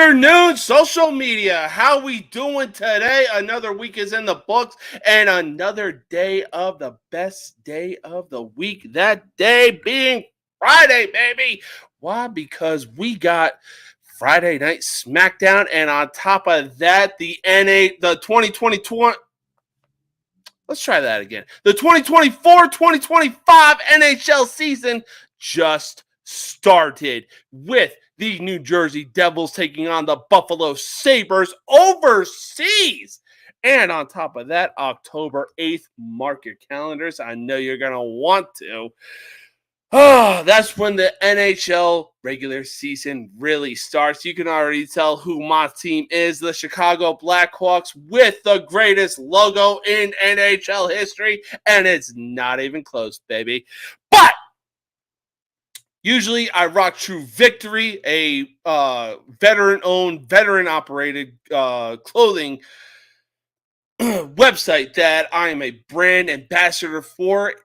afternoon, social media. How we doing today? Another week is in the books and another day of the best day of the week. That day being Friday, baby. Why? Because we got Friday night SmackDown, and on top of that, the 2022. Let's try that again. The 2024-2025 NHL season just started with the New Jersey Devils taking on the Buffalo Sabres overseas. And on top of that, October 8th, mark your calendars. I know you're going to want to. That's when the NHL regular season really starts. You can already tell who my team is, the Chicago Blackhawks, with the greatest logo in NHL history, and it's not even close, baby. But usually I rock True Victory, a veteran-owned, veteran-operated clothing website that I am a brand ambassador for.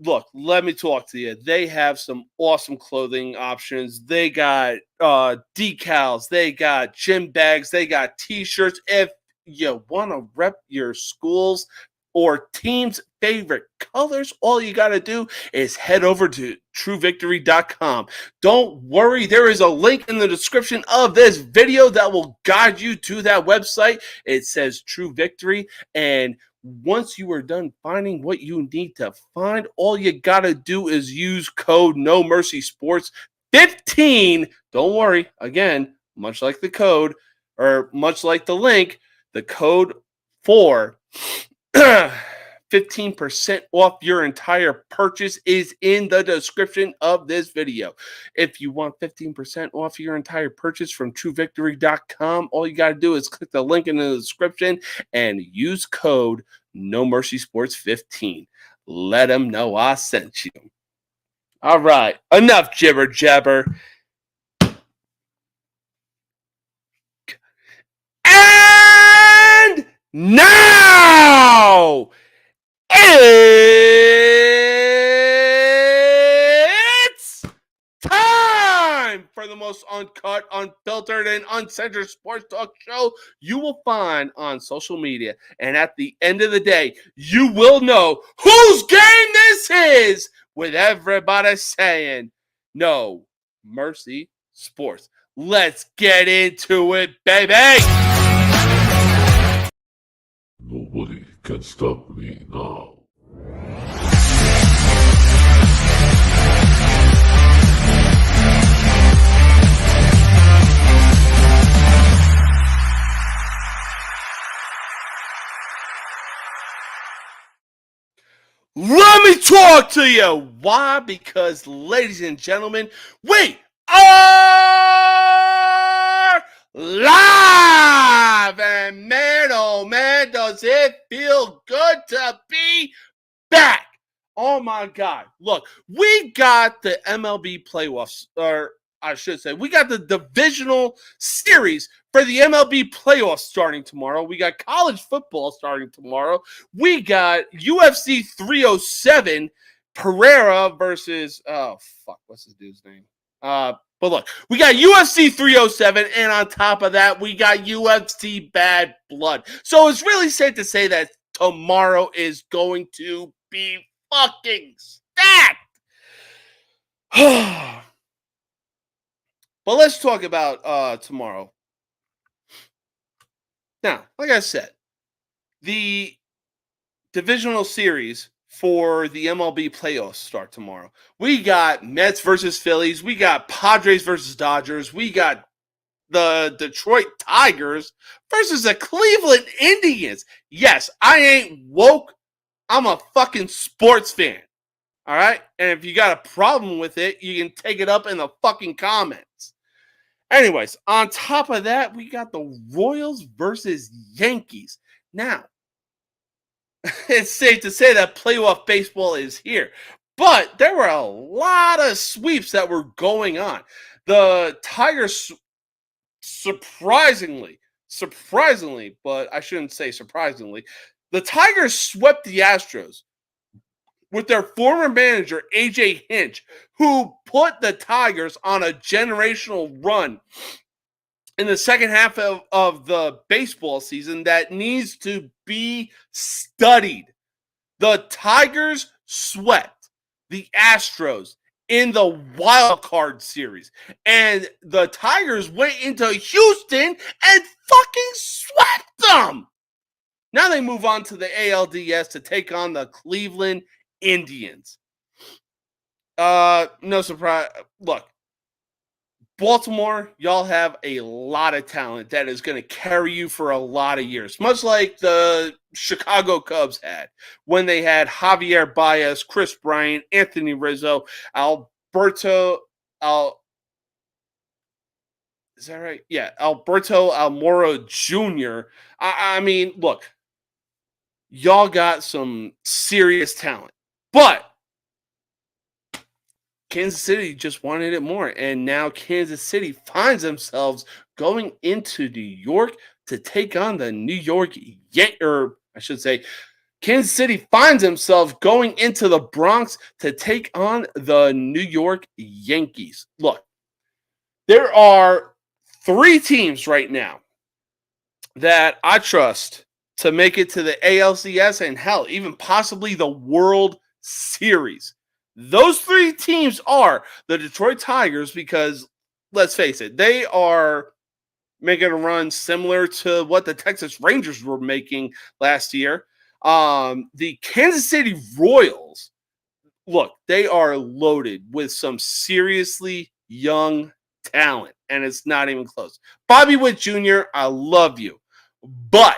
Look, let me talk to you. They have some awesome clothing options. They got decals. They got gym bags. They got t-shirts. If you want to rep your school's or team's favorite colors, all you got to do is head over to truevictory.com. Don't worry, there is a link in the description of this video that will guide you to that website. It says True Victory, and once you are done finding what you need to find, all you got to do is use code No Mercy Sports 15. Don't worry, again, much like the code, or much like the link, the code for 15% off your entire purchase is in the description of this video. If you want 15% off your entire purchase from truevictory.com, all you got to do is click the link in the description and use code No Mercy Sports 15. Let them know I sent you. All right, enough jibber jabber. And now it's time for the most uncut, unfiltered, and uncensored sports talk show you will find on social media. And at the end of the day, you will know whose game this is with everybody saying No Mercy Sports. Let's get into it, baby! Nobody can stop me now. Let me talk to you. Why? Because, ladies and gentlemen, we are live. And man, oh man, does it feel good to be back. Oh my God. Look, we got the MLB playoffs, or I should say, we got the divisional series for the MLB playoffs starting tomorrow. We got college football starting tomorrow. We got UFC 307, Pereira versus, what's this dude's name? But look, we got UFC 307, and on top of that, we got UFC Bad Blood. So it's really safe to say that tomorrow is going to be fucking stacked. But let's talk about tomorrow. Now, like I said, the divisional series for the MLB playoffs start tomorrow. We got Mets versus Phillies. We got Padres versus Dodgers. We got the Detroit Tigers versus the Cleveland Indians. Yes, I ain't woke. I'm a fucking sports fan. All right? And if you got a problem with it, you can take it up in the fucking comments. Anyways, on top of that, we got the Royals versus Yankees. Now, it's safe to say that playoff baseball is here. But there were a lot of sweeps that were going on. The Tigers, surprisingly, but I shouldn't say surprisingly, the Tigers swept the Astros with their former manager, A.J. Hinch, who put the Tigers on a generational run in the second half of the baseball season that needs to be studied. The Tigers swept the Astros in the wild card series. And the Tigers went into Houston and fucking swept them. Now they move on to the ALDS to take on the Cleveland Indians. No surprise. Look, Baltimore, y'all have a lot of talent that is going to carry you for a lot of years, much like the Chicago Cubs had when they had Javier Baez, Chris Bryant, Anthony Rizzo, Alberto is that right? Yeah, Alberto Almora Jr. I mean, look, y'all got some serious talent, but Kansas City just wanted it more. And now Kansas City finds themselves going into New York to take on the New York or I should say, Kansas City finds himself going into the Bronx to take on the New York Yankees. Look, there are 3 teams right now that I trust to make it to the ALCS and hell, even possibly the World Series. Those 3 teams are the Detroit Tigers because, let's face it, they are making a run similar to what the Texas Rangers were making last year. The Kansas City Royals, look, they are loaded with some seriously young talent, and it's not even close. Bobby Witt Jr., I love you, but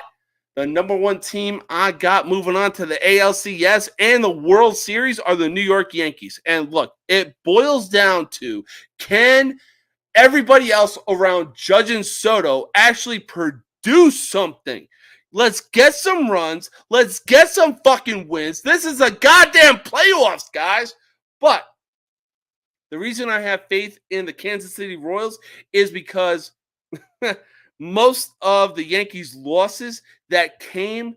the number 1 team I got moving on to the ALCS and the World Series are the New York Yankees. And look, it boils down to, can everybody else around Judge and Soto actually produce something? Let's get some runs. Let's get some fucking wins. This is a goddamn playoffs, guys. But the reason I have faith in the Kansas City Royals is because most of the Yankees' losses came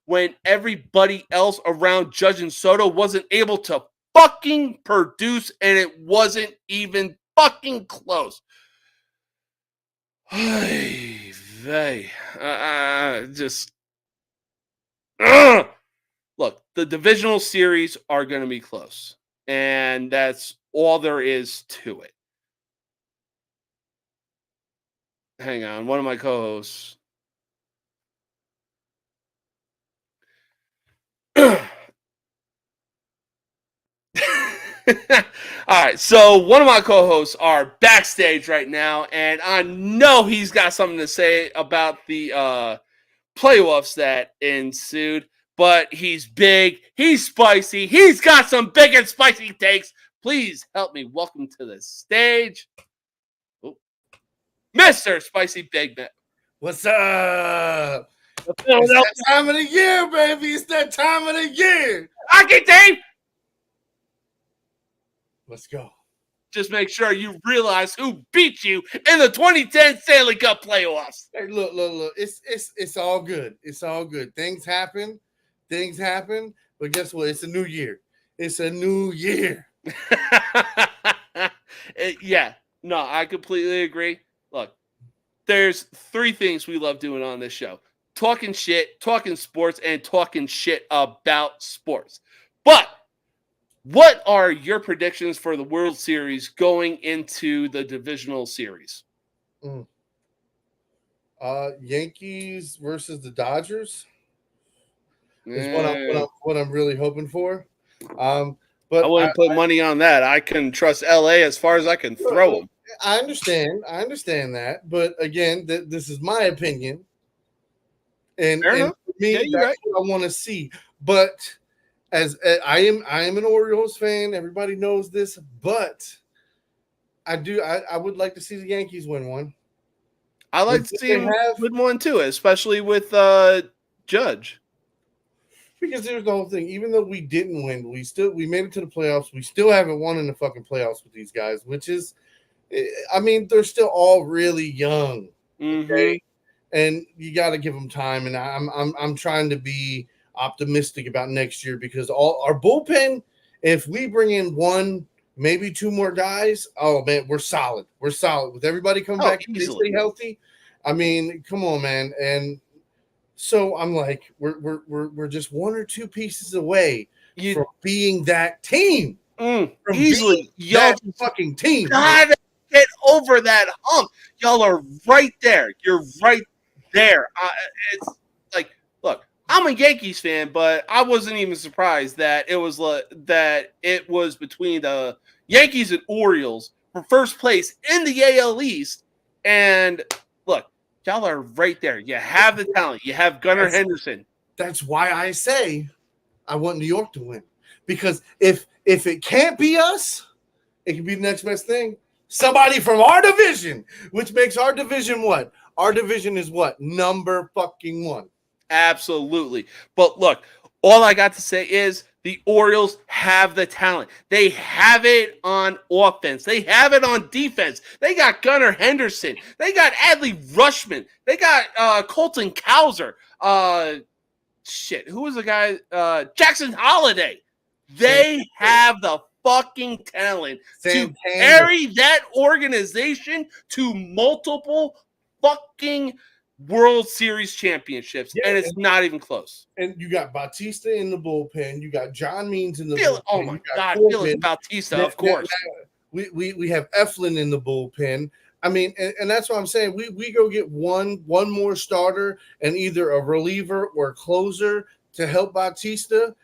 when everybody else around Judge and Soto wasn't able to fucking produce, and it wasn't even fucking close. Look, the divisional series are going to be close, and that's all there is to it. Hang on, one of my co-hosts. All right, so one of my co-hosts are backstage right now, and I know he's got something to say about the playoffs that ensued, but he's big, he's spicy, he's got some big and spicy takes. Please help me welcome to the stage, Mr. Spicy Big Man. What's up? It's that time of the year, baby. It's that time of the year. Okay, Dave. Let's go. Just make sure you realize who beat you in the 2010 Stanley Cup playoffs. Hey, look. It's all good. It's all good. Things happen. But guess what? It's a new year. It's a new year. Yeah. No, I completely agree. Look, there's 3 things we love doing on this show: talking shit, talking sports, and talking shit about sports. But what are your predictions for the World Series going into the divisional series? Yankees versus the Dodgers is what I'm really hoping for. But I wouldn't put money on that. I can trust LA as far as I can throw them. I understand that, but again, this is my opinion, and for me, that's right. What I want to see. But as I am an Orioles fan, everybody knows this, but I would like to see the Yankees win one. I like to see them win one too, especially with Judge. Because there's the whole thing. Even though we didn't win, we made it to the playoffs. We still haven't won in the fucking playoffs with these guys, which is, I mean, they're still all really young, okay? And you got to give them time. And I'm trying to be optimistic about next year because all our bullpen, if we bring in one maybe 2 more guys. Oh man, we're solid. We're solid with everybody coming back and they stay healthy. I mean, come on, man. And so I'm like, we're just 1 or 2 pieces away from being that team. From easily, y'all fucking team. Gotta get over that hump. Y'all are right there. You're right there. It's like, look, I'm a Yankees fan, but I wasn't even surprised that it was between the Yankees and Orioles for first place in the AL East. And look, y'all are right there. You have the talent. You have Gunnar Henderson. That's why I say I want New York to win. Because if it can't be us, it can be the next best thing. Somebody from our division, which makes our division what? Our division is what? Number fucking 1. Absolutely. But look, all I got to say is the Orioles have the talent. They have it on offense. They have it on defense. They got Gunnar Henderson. They got Adley Rutschman. They got Colton Cowser. Who was the guy? Jackson Holiday. They have the fucking talent to carry that organization to multiple fucking World Series championships, and it's not even close. And you got Bautista in the bullpen. You got John Means in the bullpen. Oh my God, Felix Bautista, of course. We have Eflin in the bullpen. I mean, and that's what I'm saying. We go get one more starter and either a reliever or a closer to help Bautista.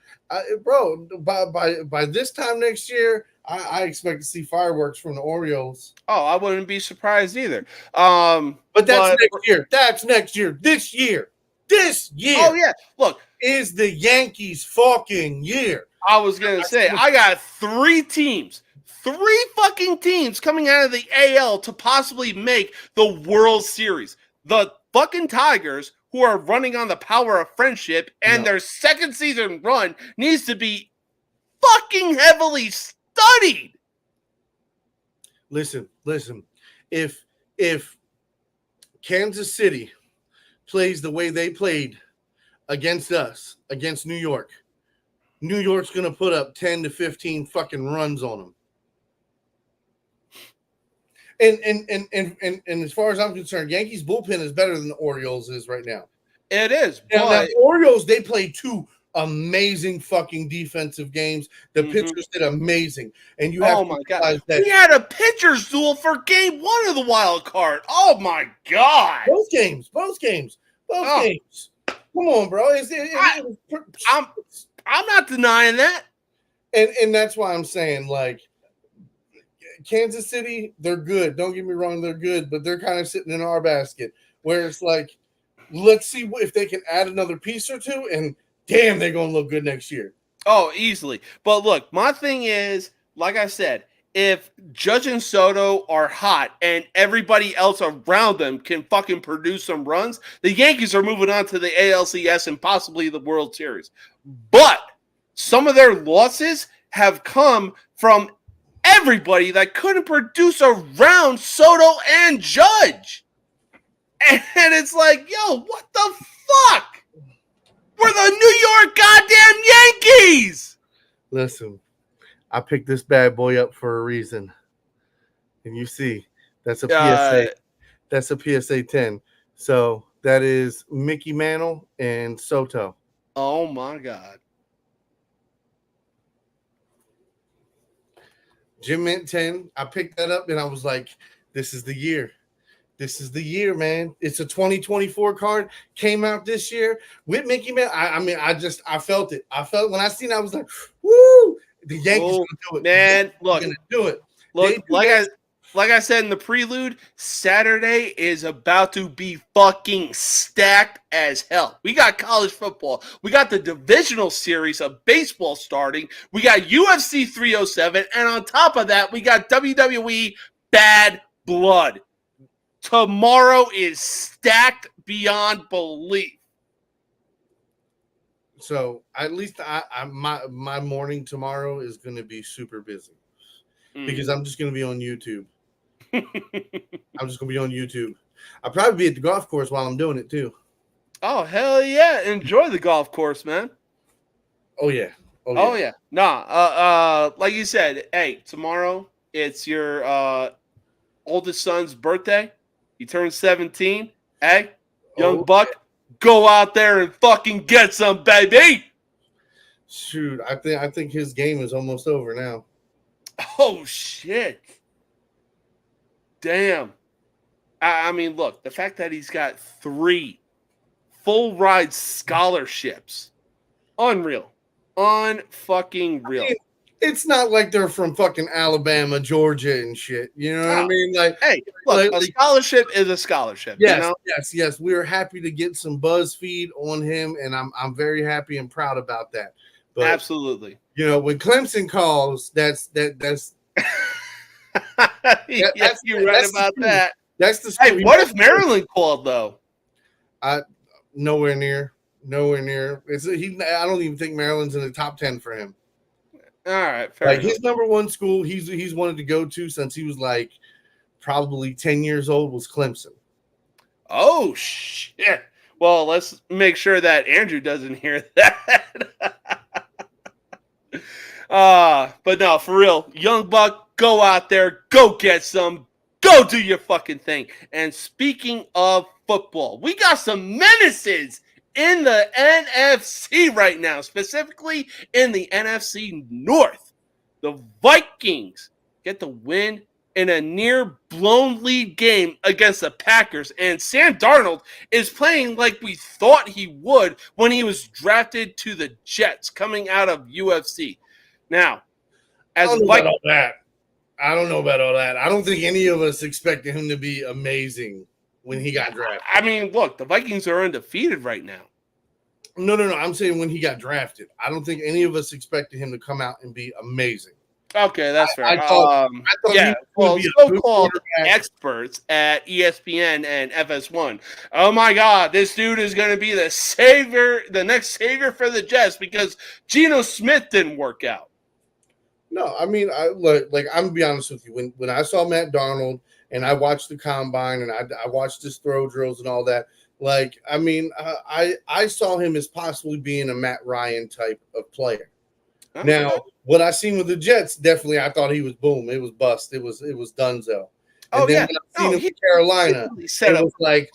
Bro, by this time next year, I expect to see fireworks from the Orioles. Oh, I wouldn't be surprised either. But that's next year. That's next year. This year. Oh yeah. Look, is the Yankees fucking year. I was gonna say I got 3 fucking teams coming out of the AL to possibly make the World Series. The fucking Tigers, who are running on the power of friendship, and their second season run needs to be fucking heavily studied. Listen. If Kansas City plays the way they played against us, against New York, New York's going to put up 10 to 15 fucking runs on them. And as far as I'm concerned, Yankees bullpen is better than the Orioles is right now. It is. Now the Orioles, they played 2 amazing fucking defensive games. The pitchers did amazing. And you have to realize that we had a pitcher's duel for game 1 of the wild card. Oh my God. Both games. Come on, bro. I'm not denying that. And that's why I'm saying, like, Kansas City, they're good. Don't get me wrong, they're good, but they're kind of sitting in our basket where it's like, let's see if they can add another piece or 2, and damn, they're going to look good next year. Oh, easily. But look, my thing is, like I said, if Judge and Soto are hot and everybody else around them can fucking produce some runs, the Yankees are moving on to the ALCS and possibly the World Series. But some of their losses have come from everybody that couldn't produce around Soto and Judge. And it's like, yo, what the fuck? We're the New York goddamn Yankees! Listen, I picked this bad boy up for a reason. And you see, that's a PSA. That's a PSA 10. So that is Mickey Mantle and Soto. Oh my God. Jim Mint 10. I picked that up and I was like, this is the year. This is the year, man. It's a 2024 card. Came out this year with Mickey Mantle. I felt it. I felt when I seen it, I was like, woo! The Yankees gonna do it. Man, look, gonna do it. Look, like I said in the prelude, Saturday is about to be fucking stacked as hell. We got college football. We got the divisional series of baseball starting. We got UFC 307. And on top of that, we got WWE Bad Blood. Tomorrow is stacked beyond belief. So at least my morning tomorrow is going to be super busy because I'm just going to be on YouTube. I'm just going to be on YouTube. I'll probably be at the golf course while I'm doing it too. Oh, hell yeah. Enjoy the golf course, man. Oh, yeah. Oh yeah. Like you said, hey, tomorrow it's your oldest son's birthday. He turns 17. Hey, young Oh, buck, go out there and fucking get some, baby. shoot, I think his game is almost over now. Oh shit. Damn. I mean, look, the fact that he's got 3 full ride scholarships. Unreal. Unfucking real. I mean, it's not like they're from fucking Alabama, Georgia, and shit. You know what I mean? Like, hey, look, a scholarship is a scholarship. Yes, you know? yes. We are happy to get some BuzzFeed on him, and I'm very happy and proud about that. But absolutely. You know, when Clemson calls, that's yes, you're right about that. That's the. Hey, what if Maryland called though? Nowhere near. I don't even think Maryland's in the top 10 for him. All right, fair enough. His number one school he's wanted to go to since he was like probably 10 years old was Clemson. Oh shit! Well, let's make sure that Andrew doesn't hear that. But no, for real, young buck, go out there, go get some, go do your fucking thing. And speaking of football, we got some menaces in the NFC right now, specifically in the NFC North. The Vikings get the win in a near blown lead game against the Packers, and Sam Darnold is playing like we thought he would when he was drafted to the Jets coming out of UFC. Now, as I don't know about all that. I don't think any of us expected him to be amazing when he got drafted. I mean, look, the Vikings are undefeated right now. No. I'm saying when he got drafted. I don't think any of us expected him to come out and be amazing. Okay, that's fair. I thought so-called experts at ESPN and FS1. Oh my God, this dude is going to be the savior, the next savior for the Jets because Geno Smith didn't work out. No, I mean, I'm gonna be honest with you. When I saw Matt Darnold and I watched the combine and I watched his throw drills and all that, I saw him as possibly being a Matt Ryan type of player. Okay. Now, what I seen with the Jets, definitely, I thought he was boom. It was bust. It was Dunzo. And then when I seen him in Carolina, it was like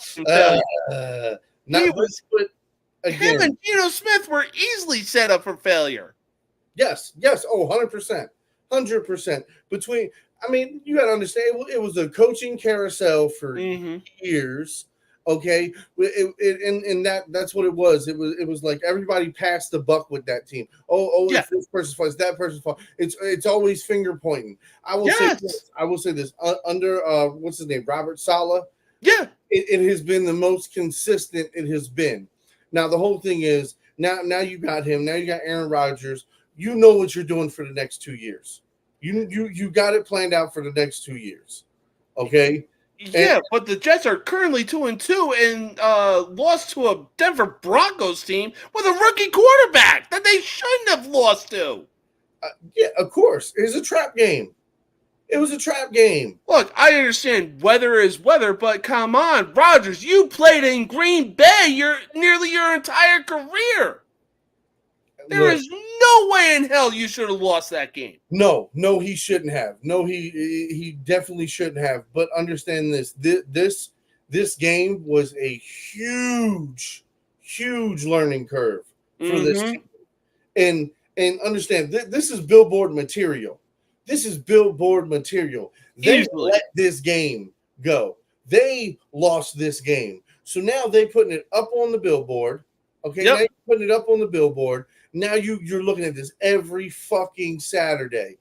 him and Geno Smith were easily set up for failure. Yes. Oh, 100%. 100%. You got to understand, it was a coaching carousel for years. Okay, and that's what it was. It was like everybody passed the buck with that team. If this person's fault, it's that person's fault. It's always finger pointing. I will say this. Under what's his name, Robert Saleh. Yeah, it has been the most consistent it has been. Now the whole thing is now you got him. Now you got Aaron Rodgers. You know what you're doing for the next 2 years. You got it planned out for the next 2 years. Okay. Yeah, but the Jets are currently 2-2 and lost to a Denver Broncos team with a rookie quarterback that they shouldn't have lost to. Yeah, of course. It was a trap game. Look, I understand weather is weather, but come on, Rodgers, you played in Green Bay nearly your entire career. There is no way in hell you should have lost that game. No, he shouldn't have. No, he definitely shouldn't have. But understand this. This game was a huge learning curve for this team. And understand, this is billboard material. They let this game go. They lost this game. So now they're putting it up on the billboard. Okay, now you're putting it up on the billboard. Now you're looking at this every fucking Saturday,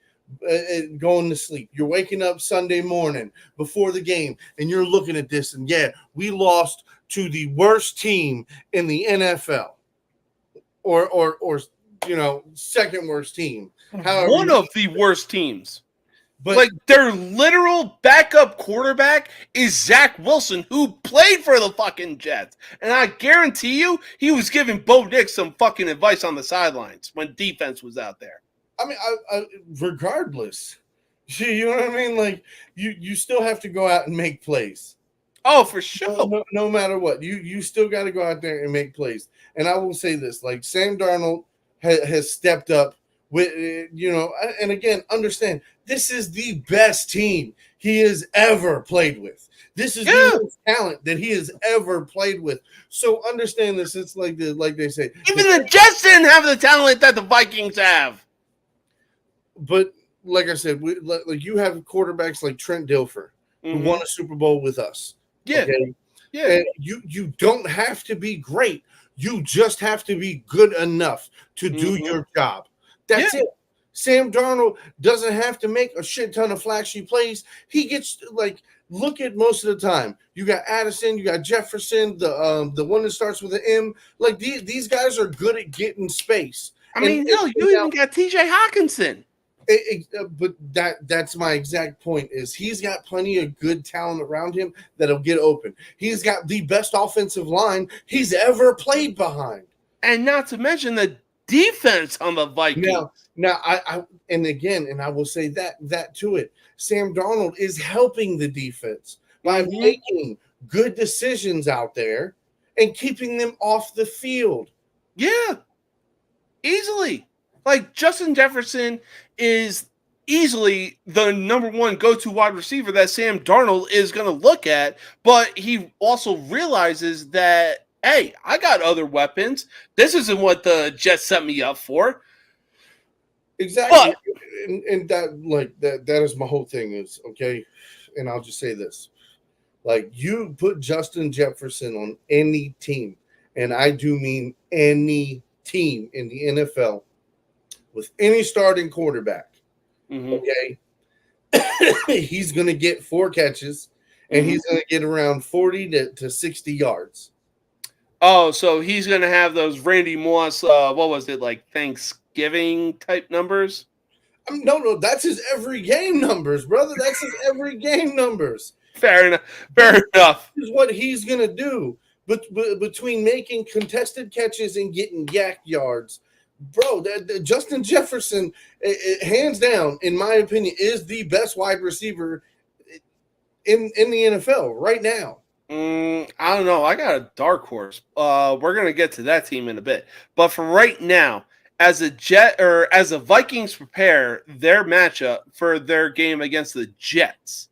going to sleep. You're waking up Sunday morning before the game, and you're looking at this, and we lost to the worst team in the NFL, or second worst team. One of the worst teams. But their literal backup quarterback is Zach Wilson, who played for the fucking Jets. And I guarantee you, he was giving Bo Nix some fucking advice on the sidelines when defense was out there. I mean, regardless, you know what I mean? Like, you still have to go out and make plays. Oh, for sure. No matter what, you still got to go out there and make plays. And I will say this, like, Sam Darnold has stepped up And again, understand this is the best team he has ever played with. This is the most talent that he has ever played with. So understand this. It's like they say. Even the Jets didn't have the talent that the Vikings have. But like I said, like you have quarterbacks like Trent Dilfer, who won a Super Bowl with us. Yeah. Okay? Yeah. And you don't have to be great. You just have to be good enough to do your job. That's it. Sam Darnold doesn't have to make a shit ton of flashy plays. He gets look at most of the time. You got Addison, you got Jefferson, the one that starts with an M. Like these guys are good at getting space. I mean, you even got TJ Hawkinson. But that's my exact point is he's got plenty of good talent around him that'll get open. He's got the best offensive line he's ever played behind. And not to mention the defense on the Vikings. Now I will say that to it. Sam Darnold is helping the defense by making good decisions out there and keeping them off the field. Yeah. Easily. Like Justin Jefferson is easily the number one go-to wide receiver that Sam Darnold is going to look at, but he also realizes that, hey, I got other weapons. This isn't what the Jets set me up for. Exactly. And that is my whole thing is, okay, and I'll just say this. Like, you put Justin Jefferson on any team, and I do mean any team in the NFL, with any starting quarterback, okay, he's going to get 4 catches, and he's going to get around 40 to 60 yards. Oh, so he's going to have those Randy Moss, what was it, like Thanksgiving type numbers? No, that's his every game numbers, brother. That's his every game numbers. Fair enough. Fair enough. This is what he's going to do. But between making contested catches and getting yak yards, bro, Justin Jefferson, hands down, in my opinion, is the best wide receiver in the NFL right now. I don't know. I got a dark horse. We're gonna get to that team in a bit, but for right now, as the Vikings prepare their matchup for their game against the Jets,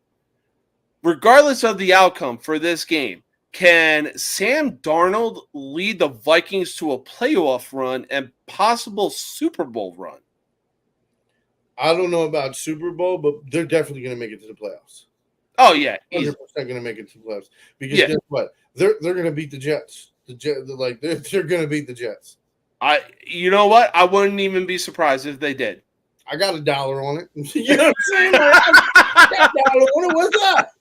regardless of the outcome for this game, can Sam Darnold lead the Vikings to a playoff run and possible Super Bowl run? I don't know about Super Bowl, but they're definitely going to make it to the playoffs. Oh yeah, 100% going to make it to the playoffs because guess what? They're going to beat the Jets. They're going to beat the Jets. You know what? I wouldn't even be surprised if they did. I got $1 on it. You know what I'm saying? I got $1 on it. What's up?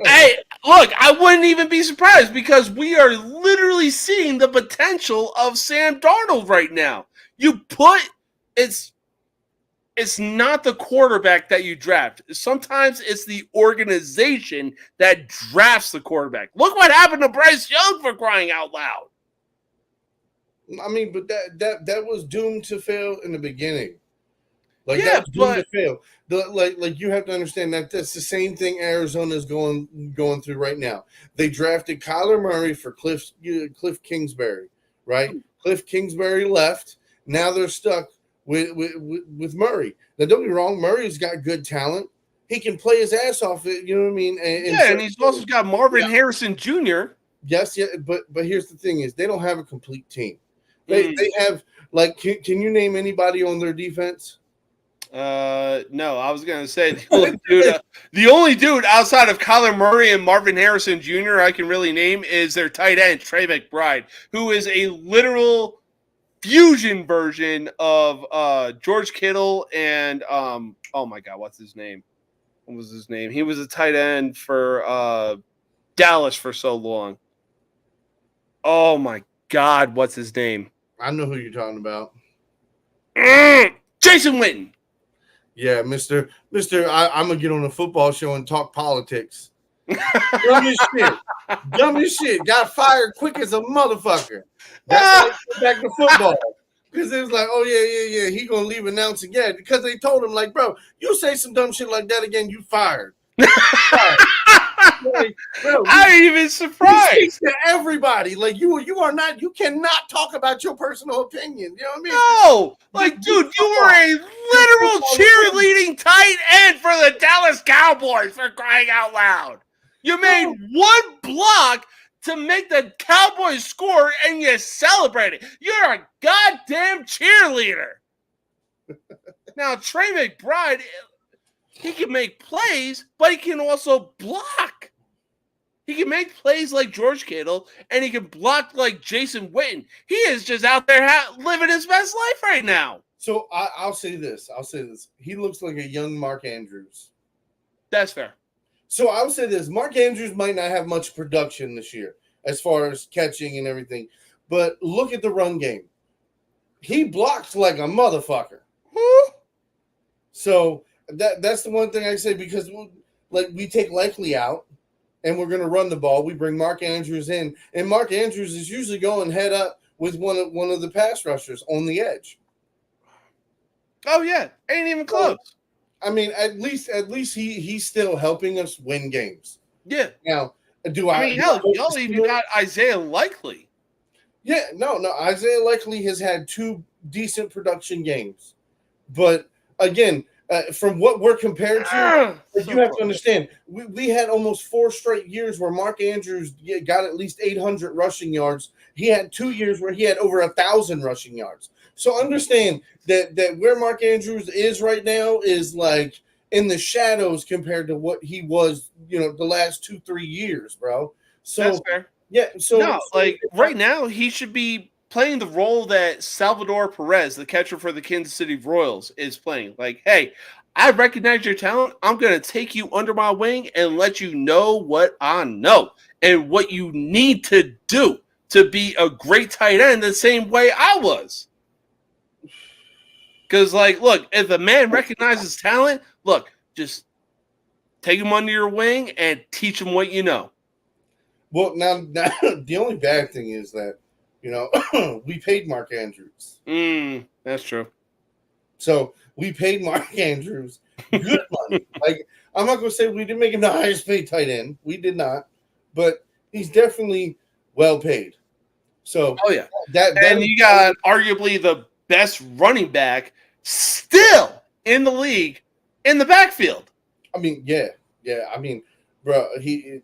Hey, look, I wouldn't even be surprised because we are literally seeing the potential of Sam Darnold right now. It's not the quarterback that you draft. Sometimes it's the organization that drafts the quarterback. Look what happened to Bryce Young, for crying out loud. I mean, but that was doomed to fail in the beginning. That was doomed to fail. You have to understand that that's the same thing Arizona is going through right now. They drafted Kyler Murray for Cliff Kingsbury, right? Cliff Kingsbury left. Now they're stuck with Murray. Now, don't get me wrong, Murray's got good talent. He can play his ass off. You know what I mean? And he's also got Marvin Harrison Jr. Yes, but here's the thing: is they don't have a complete team. They have can you name anybody on their defense? No, I was gonna say the only dude outside of Kyler Murray and Marvin Harrison Jr. I can really name is their tight end Trey McBride, who is a literal fusion version of George Kittle and oh my god, what's his name? What was his name? He was a tight end for Dallas for so long. Oh my god, what's his name? I know who you're talking about. Jason Witten. Yeah, Mister. I'm gonna get on a football show and talk politics. Dumb as shit. Got fired quick as a motherfucker. That's why he went back to football. Because it was like, oh yeah. He gonna leave announcing again. Because they told him, like, bro, you say some dumb shit like that again, you fired. Like, bro, I ain't even surprised. to everybody. Like you are not. You cannot talk about your personal opinion. You know what I mean? No, like, dude, you were a literal cheerleading tight end for the Dallas Cowboys, for crying out loud. You made one block to make the Cowboys score, and you celebrated. You're a goddamn cheerleader. Now, Trey McBride, he can make plays, but he can also block. He can make plays like George Kittle, and he can block like Jason Witten. He is just out there living his best life right now. So I'll say this. He looks like a young Mark Andrews. That's fair. So I'll say this. Mark Andrews might not have much production this year as far as catching and everything, but look at the run game. He blocks like a motherfucker. So that's the one thing I say, because we take Likely out and we're going to run the ball. We bring Mark Andrews in, and Mark Andrews is usually going head up with one of the pass rushers on the edge. Oh yeah, ain't even close. I mean, at least he's still helping us win games. Yeah. Now, y'all even got Isaiah Likely. Yeah, no. Isaiah Likely has had 2 decent production games, but again, from what we're compared to, you have to understand, we had almost 4 straight years where Mark Andrews got at least 800 rushing yards. He had 2 years where he had over 1,000 rushing yards. So understand that where Mark Andrews is right now is like in the shadows compared to what he was, the last 2-3 years, bro. So that's fair. Yeah. So right now he should be playing the role that Salvador Perez, the catcher for the Kansas City Royals, is playing. Like, hey, I recognize your talent. I'm going to take you under my wing and let you know what I know and what you need to do to be a great tight end the same way I was. Because, look, if a man recognizes talent, look, just take him under your wing and teach him what you know. Well, now the only bad thing is that, we paid Mark Andrews. That's true. So we paid Mark Andrews good money. I'm not going to say we didn't make him the highest paid tight end. We did not. But he's definitely well paid. So, oh, yeah. And you got arguably the best running back still in the league in the backfield. I mean, yeah. I mean, bro, he's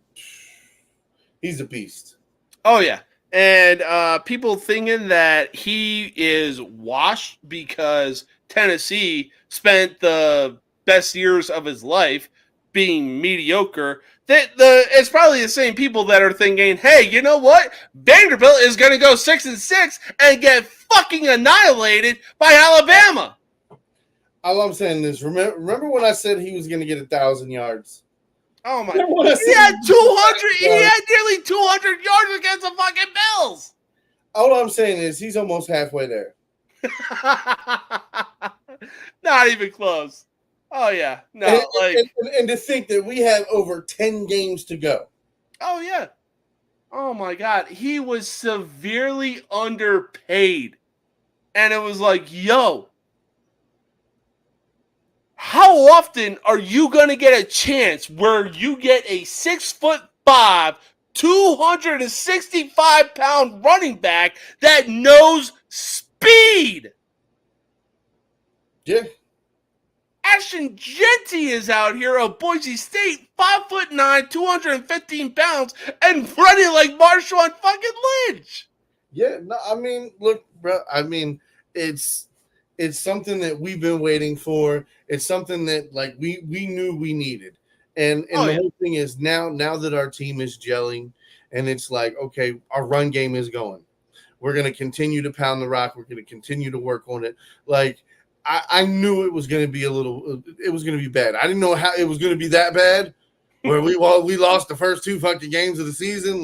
a beast. Oh, yeah. And people thinking that he is washed because Tennessee spent the best years of his life being mediocre. It's probably the same people that are thinking, hey, you know what? Vanderbilt is going to go 6-6 and get fucking annihilated by Alabama. All I'm saying is, remember when I said he was going to get 1,000 yards? Oh my! He had 200. He had nearly 200 yards against the fucking Bills. All I'm saying is he's almost halfway there. Not even close. Oh yeah, no. And to think that we have over 10 games to go. Oh yeah. Oh my God, he was severely underpaid, and it was like, yo. How often are you going to get a chance where you get a 6'5", 265-pound running back that knows speed? Yeah. Ashton Jeanty is out here of Boise State, 5'9", 215 pounds, and running like Marshawn fucking Lynch. Yeah, no, I mean, look, bro, it's something that we've been waiting for. It's something that we knew we needed. And the whole thing is now that our team is gelling and it's like, okay, our run game is going. We're going to continue to pound the rock. We're going to continue to work on it. I knew it was going to be it was going to be bad. I didn't know how it was going to be that bad where we lost the first 2 fucking games of the season.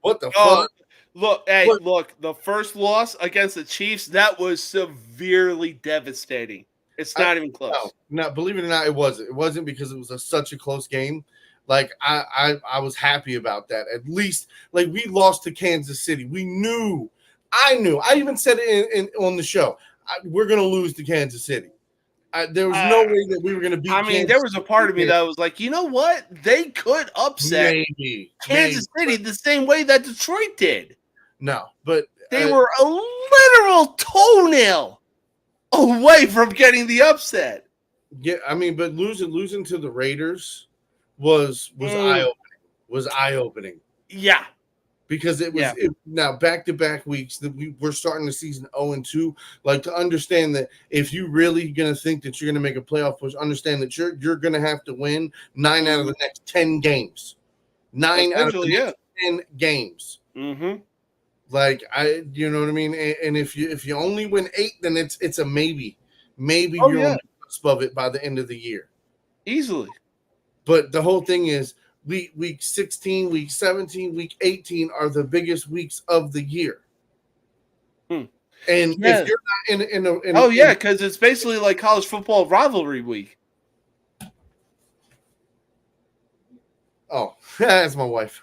What the fuck? Look, the first loss against the Chiefs, that was severely devastating. It's not even close. No, believe it or not, it wasn't. It wasn't because it was such a close game. I was happy about that. At least, we lost to Kansas City. I knew. I even said it on the show. We're going to lose to Kansas City. There was no way that we were going to beat. I mean, there was a part of me that was like, you know what? They could upset Kansas City the same way that Detroit did. No, but they were a literal toenail away from getting the upset. Yeah, I mean, but losing to the Raiders was eye opening. Yeah, because it was now back-to-back weeks that we're starting the season 0-2. Like, to understand that if you really gonna think that you're gonna make a playoff push, understand that you're gonna have to win 9 out of the next 10 games. 9 out of the next 10 games. Mm-hmm. Like, you know what I mean? And if you only win 8, then it's a maybe. Maybe you're on the cusp of it by the end of the year. Easily. But the whole thing is week 16, week 17, week 18 are the biggest weeks of the year. And if you're not in because it's basically like college football rivalry week. Oh, that's my wife.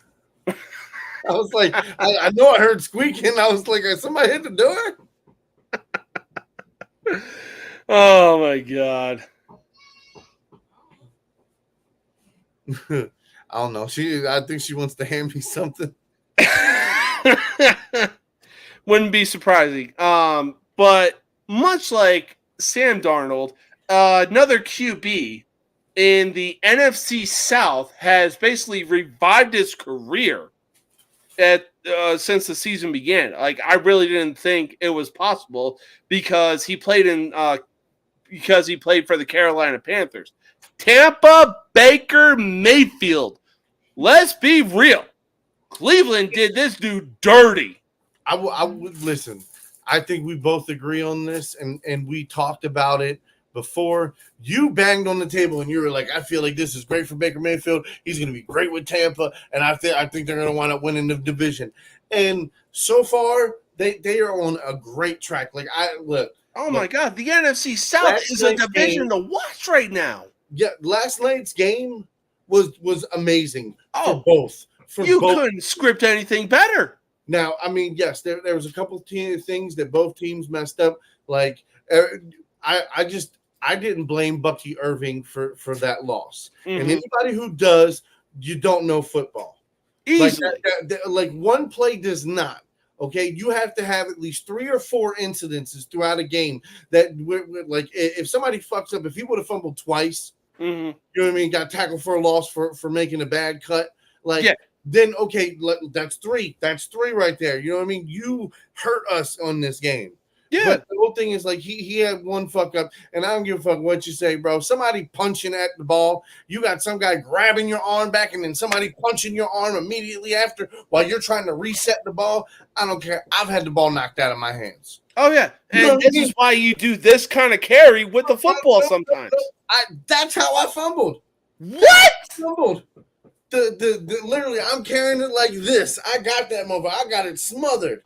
I was like, I know I heard squeaking. I was like, somebody hit the door? Oh, my God. I don't know. I think she wants to hand me something. Wouldn't be surprising. But much like Sam Darnold, another QB in the NFC South has basically revived his career since the season began. Like, I really didn't think it was possible because he played for the Carolina Panthers. Tampa Baker Mayfield. Let's be real. Cleveland did this dude dirty. I would listen. I think we both agree on this, and we talked about it before. You banged on the table and you were like, I feel like this is great for Baker Mayfield. He's going to be great with Tampa, and I think they're going to wind up winning the division. And so far, they are on a great track. Like, my God, the NFC South is a division to watch right now. Yeah, last night's game was amazing for both. Couldn't script anything better. Now, I mean, yes, there was a couple of things that both teams messed up. Like, I didn't blame Bucky Irving for that loss. Mm-hmm. And anybody who does, you don't know football. Easily. Like one play does not. Okay, you have to have at least 3 or 4 incidences throughout a game that, like, if somebody fucks up, if he would have fumbled twice, mm-hmm. you know what I mean, got tackled for a loss for making a bad cut, then okay, that's 3. That's 3 right there. You know what I mean? You hurt us on this game. Yeah. But the whole thing is, like, he had one fuck up, and I don't give a fuck what you say, bro. Somebody punching at the ball, you got some guy grabbing your arm back, and then somebody punching your arm immediately after while you're trying to reset the ball. I don't care. I've had the ball knocked out of my hands. Oh, yeah. And this is why you do this kind of carry with the football sometimes. That's how I fumbled. What? Fumbled. Literally, I'm carrying it like this. I got that mother. I got it smothered.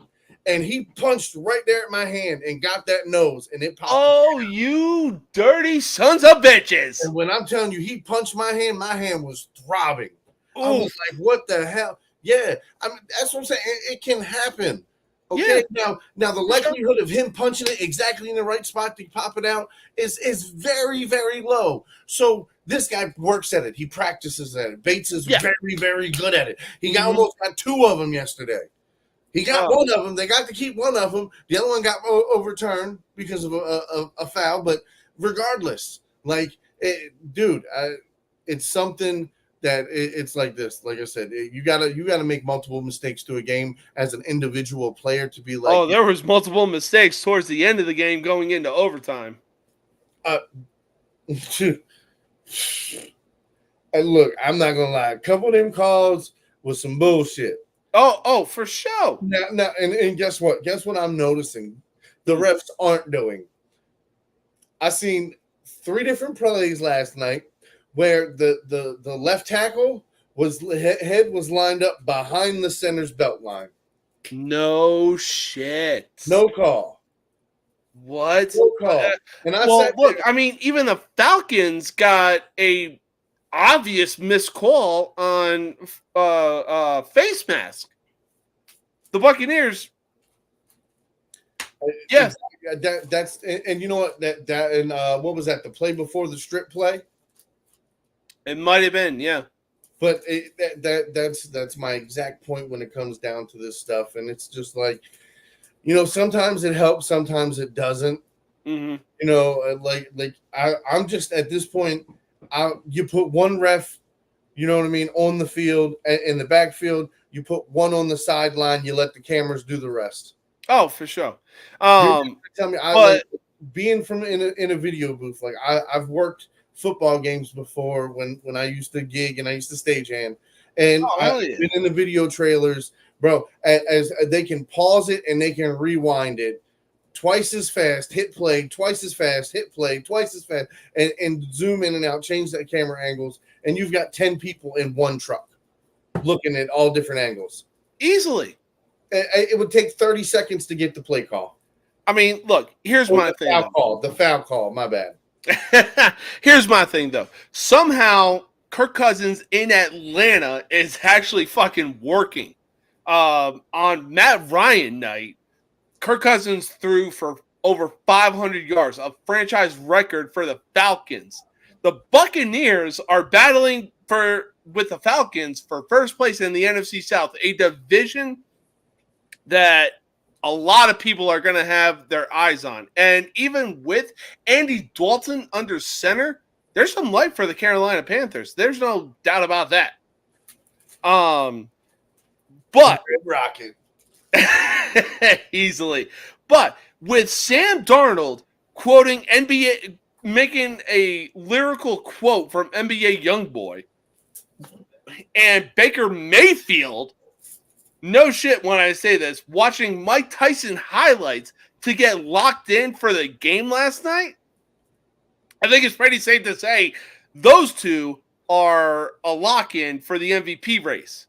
And he punched right there at my hand and got that nose, and it popped. Oh, you dirty sons of bitches. And when I'm telling you, he punched my hand was throbbing. Ooh. I was like, what the hell? Yeah, I mean, that's what I'm saying. It can happen. Okay, now the likelihood of him punching it exactly in the right spot to pop it out is very, very low. So this guy works at it. He practices at it. Bates is very, very good at it. He almost got 2 of them yesterday. He got one of them. They got to keep one of them. The other one got overturned because of a foul. But regardless, like, dude, it's something that it's like this. Like I said, you gotta make multiple mistakes to a game as an individual player to be like. Oh, there was multiple mistakes towards the end of the game going into overtime. And look, I'm not gonna lie. A couple of them calls was some bullshit. Oh, for sure. Now, and guess what? Guess what I'm noticing? The refs aren't doing. I seen 3 different plays last night where the left tackle head was lined up behind the center's belt line. No shit. No call. What? No call. And I mean, even the Falcons got a obvious missed call on face mask. The Buccaneers, That's and you know what what was that? The play before the strip play. It might have been, yeah. But that's my exact point when it comes down to this stuff, and it's just like, sometimes it helps, sometimes it doesn't. Mm-hmm. I'm just at this point, you put one ref, you know what I mean, on the field, in the backfield, you put one on the sideline, you let the cameras do the rest. Oh, for sure. Tell me, being in a video booth, like I've worked football games before when I used to gig and I used to stagehand, and I've been in the video trailers, bro. As they can pause it and they can rewind it twice as fast, hit play twice as fast, hit play twice as fast, and zoom in and out, change that camera angles, and you've got 10 people in one truck looking at all different angles easily. It would take 30 seconds to get the play call. I mean, look, here's my thing. The foul call, my bad. Here's my thing, though. Somehow, Kirk Cousins in Atlanta is actually fucking working. On Matt Ryan night, Kirk Cousins threw for over 500 yards, a franchise record for the Falcons. The Buccaneers are battling with the Falcons for first place in the NFC South, a division that a lot of people are going to have their eyes on. And even with Andy Dalton under center, there's some light for the Carolina Panthers. There's no doubt about that. But rocket easily. But with Sam Darnold quoting NBA, making a lyrical quote from NBA YoungBoy, and Baker Mayfield, no shit when I say this, watching Mike Tyson highlights to get locked in for the game last night, I think it's pretty safe to say those two are a lock-in for the MVP race.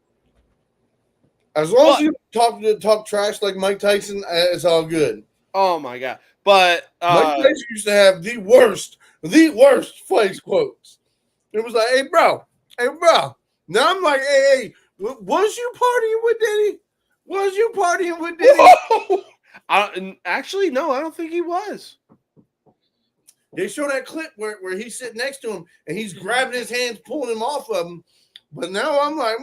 As long as you talk trash like Mike Tyson, it's all good. Oh, my God. But Mike Tyson used to have the worst place quotes. It was like, hey, bro. Now I'm like, hey, was you partying with Diddy? Actually, no, I don't think he was. They show that clip where he's sitting next to him and he's grabbing his hands, pulling him off of him. But now I'm like,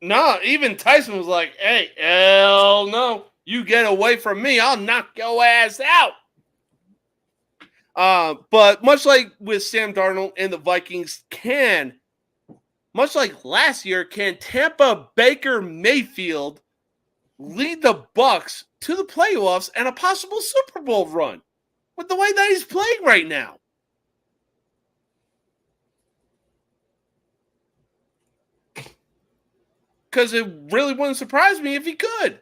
No, even Tyson was like, hey, hell no. You get away from me, I'll knock your ass out. But much like with Sam Darnold and the Vikings, much like last year, can Tampa Baker Mayfield lead the Bucs to the playoffs and a possible Super Bowl run with the way that he's playing right now? Because it really wouldn't surprise me if he could.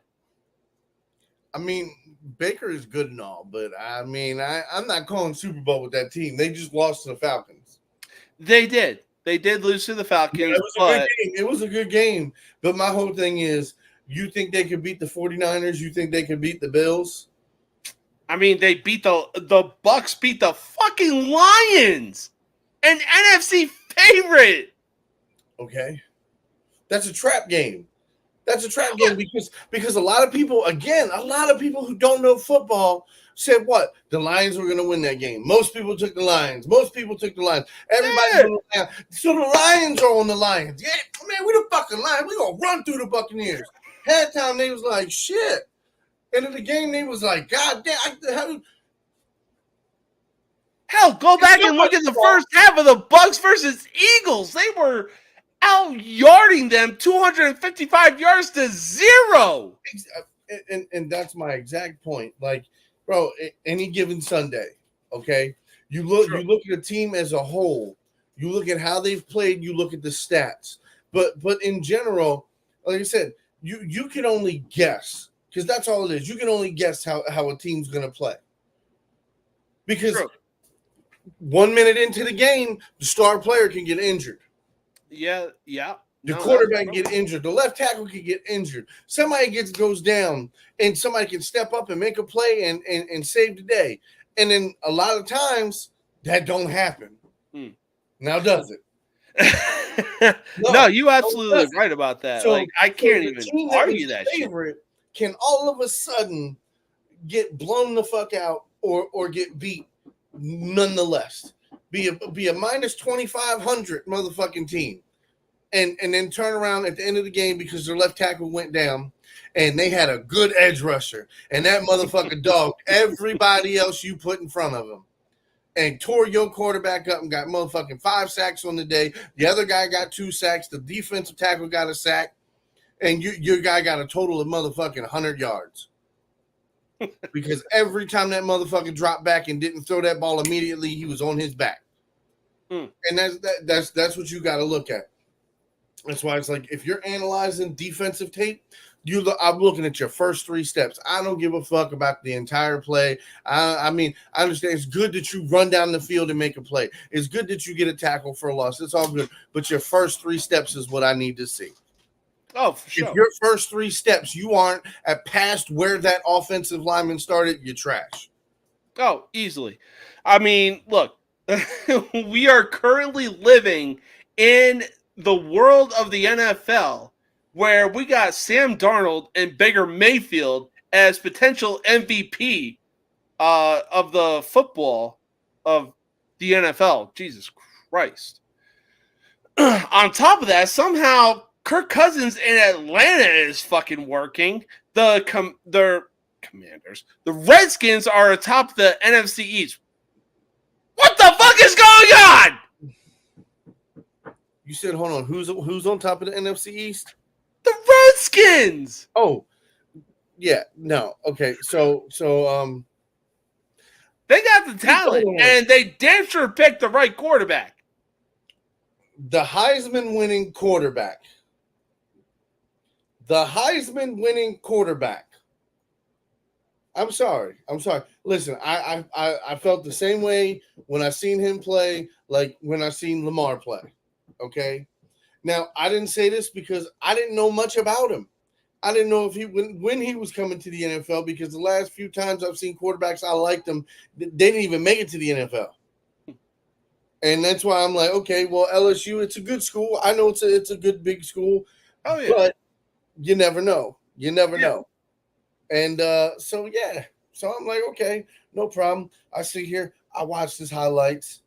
I mean, Baker is good and all, but I mean, I'm not calling Super Bowl with that team. They just lost to the Falcons. They did. They did lose to the Falcons. Yeah, it was a good game. But my whole thing is, you think they could beat the 49ers? You think they could beat the Bills? I mean, they beat the Bucs beat the fucking Lions, an NFC favorite. Okay. That's a trap game. Game because a lot of people who don't know football said what? The Lions were going to win that game. Most people took the Lions. Everybody so the Lions are on the Lions. Yeah, man, we the fucking Lions. We going to run through the Buccaneers. Halftime, they was like, shit. End of the game, they was like, God damn. Hell, go back and look at the first half of the Bucs versus Eagles. They were out-yarding them 255 yards to 0. And that's my exact point. Like, bro, any given Sunday, okay? You look at a team as a whole. You look at how they've played. You look at the stats. But in general, like I said, you can only guess, because that's all it is. You can only guess how a team's going to play. Because 1 minute into the game, the star player can get injured. Yeah. The quarterback can get injured. The left tackle can get injured. Somebody goes down, and somebody can step up and make a play and save the day. And then a lot of times that don't happen. Now does it? No, you absolutely right about that. So, I can't even argue that favorite shit. Can all of a sudden get blown the fuck out or get beat nonetheless. Be a minus 2,500 motherfucking team. And then turn around at the end of the game because their left tackle went down and they had a good edge rusher. And that motherfucker dogged everybody else you put in front of him. And tore your quarterback up and got motherfucking 5 sacks on the day. The other guy got 2 sacks. The defensive tackle got a sack. And your guy got a total of motherfucking 100 yards. Because every time that motherfucker dropped back and didn't throw that ball immediately, he was on his back. And that's what you got to look at. That's why it's like if you're analyzing defensive tape, I'm looking at your first 3 steps. I don't give a fuck about the entire play. I mean, I understand it's good that you run down the field and make a play. It's good that you get a tackle for a loss. It's all good. But your first 3 steps is what I need to see. Oh, for sure. If your first 3 steps, you aren't at past where that offensive lineman started, you're trash. Oh, easily. I mean, look, we are currently living in the world of the NFL where we got Sam Darnold and Baker Mayfield as potential MVP of the football of the NFL. Jesus Christ. On top of that, somehow Kirk Cousins in Atlanta is fucking working. Their Commanders. The Redskins are atop the NFC East. What the fuck is going on? You said, hold on, who's on top of the NFC East? The Redskins. Oh, yeah, no, okay, so they got the talent, and they damn sure picked the right quarterback. The Heisman winning quarterback. I'm sorry. Listen, I felt the same way when I seen him play, like when I seen Lamar play. Okay. Now, I didn't say this because I didn't know much about him. I didn't know if when he was coming to the NFL, because the last few times I've seen quarterbacks I liked them, they didn't even make it to the NFL. And that's why I'm like, okay, well, LSU, it's a good school. I know it's a good big school. Oh yeah. But you never know. You never know. And so I'm like, okay, no problem. I sit here, I watched his highlights.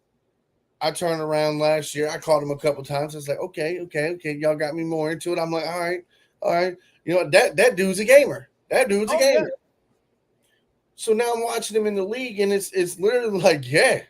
I turned around last year. I called him a couple times. I was like, okay. Y'all got me more into it. I'm like, all right. You know, that dude's a gamer. Gamer. Yeah. So now I'm watching him in the league, and it's literally like, yeah,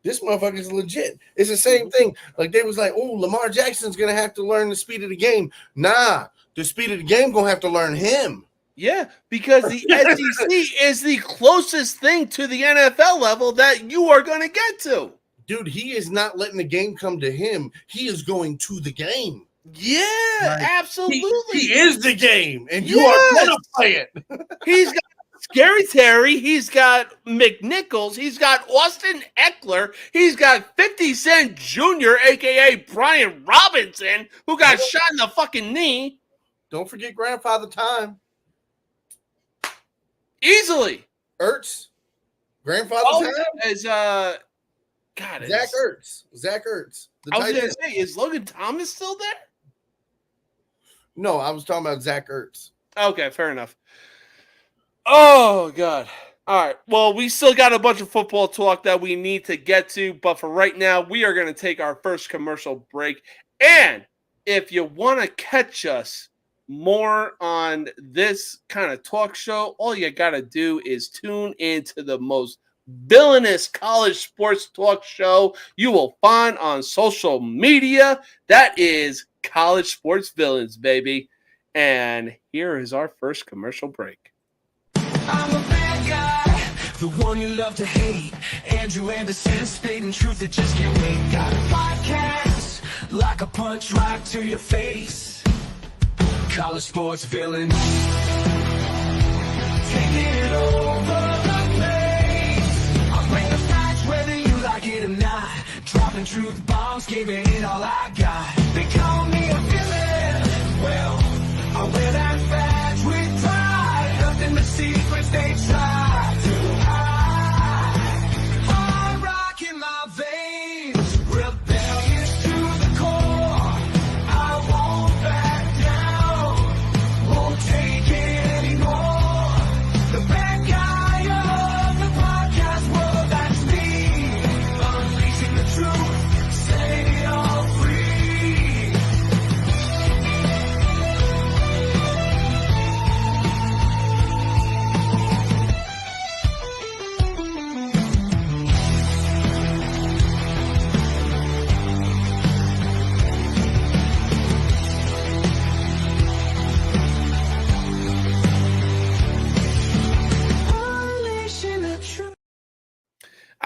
this motherfucker's legit. It's the same thing. Like they was like, oh, Lamar Jackson's gonna have to learn the speed of the game. Nah, the speed of the game gonna have to learn him. Yeah, because the SEC is the closest thing to the NFL level that you are going to get to. Dude, he is not letting the game come to him. He is going to the game. Yeah, like, absolutely. He is the game, and you are going to play it. He's got Scary Terry. He's got McNichols. He's got Austin Eckler. He's got 50 Cent Jr., a.k.a. Brian Robinson, who got shot in the fucking knee. Don't forget Grandfather Time. Easily. Ertz. Grandfather Time? Is Zach Ertz. I was going to say, is Logan Thomas still there? No, I was talking about Zach Ertz. Okay, fair enough. Oh, God. All right. Well, we still got a bunch of football talk that we need to get to, but for right now, we are going to take our first commercial break. And if you want to catch us more on this kind of talk show, all you got to do is tune into the most villainous college sports talk show you will find on social media. That is College Sports Villains, baby. And here is our first commercial break. I'm a bad guy, the one you love to hate. Andrew Anderson, spitting truth that just can't wait. Got a podcast, like a punch right to your face. College Sports Villains, taking it over the place. I'll bring the facts whether you like it or not. Dropping truth bombs, giving it all I got. They call me a villain. Well, I wear that badge with pride. Nothing but secrets they try to hide. Hard rock in my veins, rebellious to the core. I won't back down, won't take it anymore. The bad guy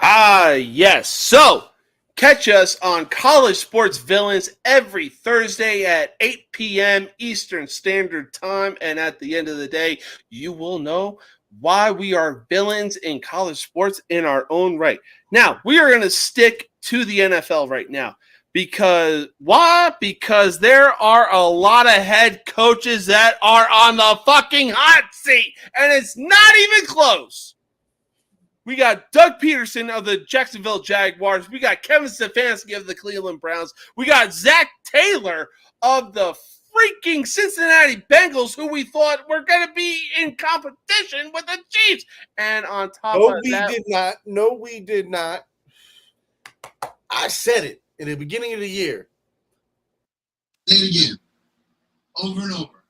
Yes. So, catch us on College Sports Villains every Thursday at 8 p.m. Eastern Standard Time. And at the end of the day, you will know why we are villains in college sports in our own right. Now, we are going to stick to the NFL right now. Because why? Because there are a lot of head coaches that are on the fucking hot seat, and it's not even close. We got Doug Peterson of the Jacksonville Jaguars. We got Kevin Stefanski of the Cleveland Browns. We got Zach Taylor of the freaking Cincinnati Bengals, who we thought were going to be in competition with the Chiefs. And on top of that, No, we did not. I said it in the beginning of the year. Say it again, over and over.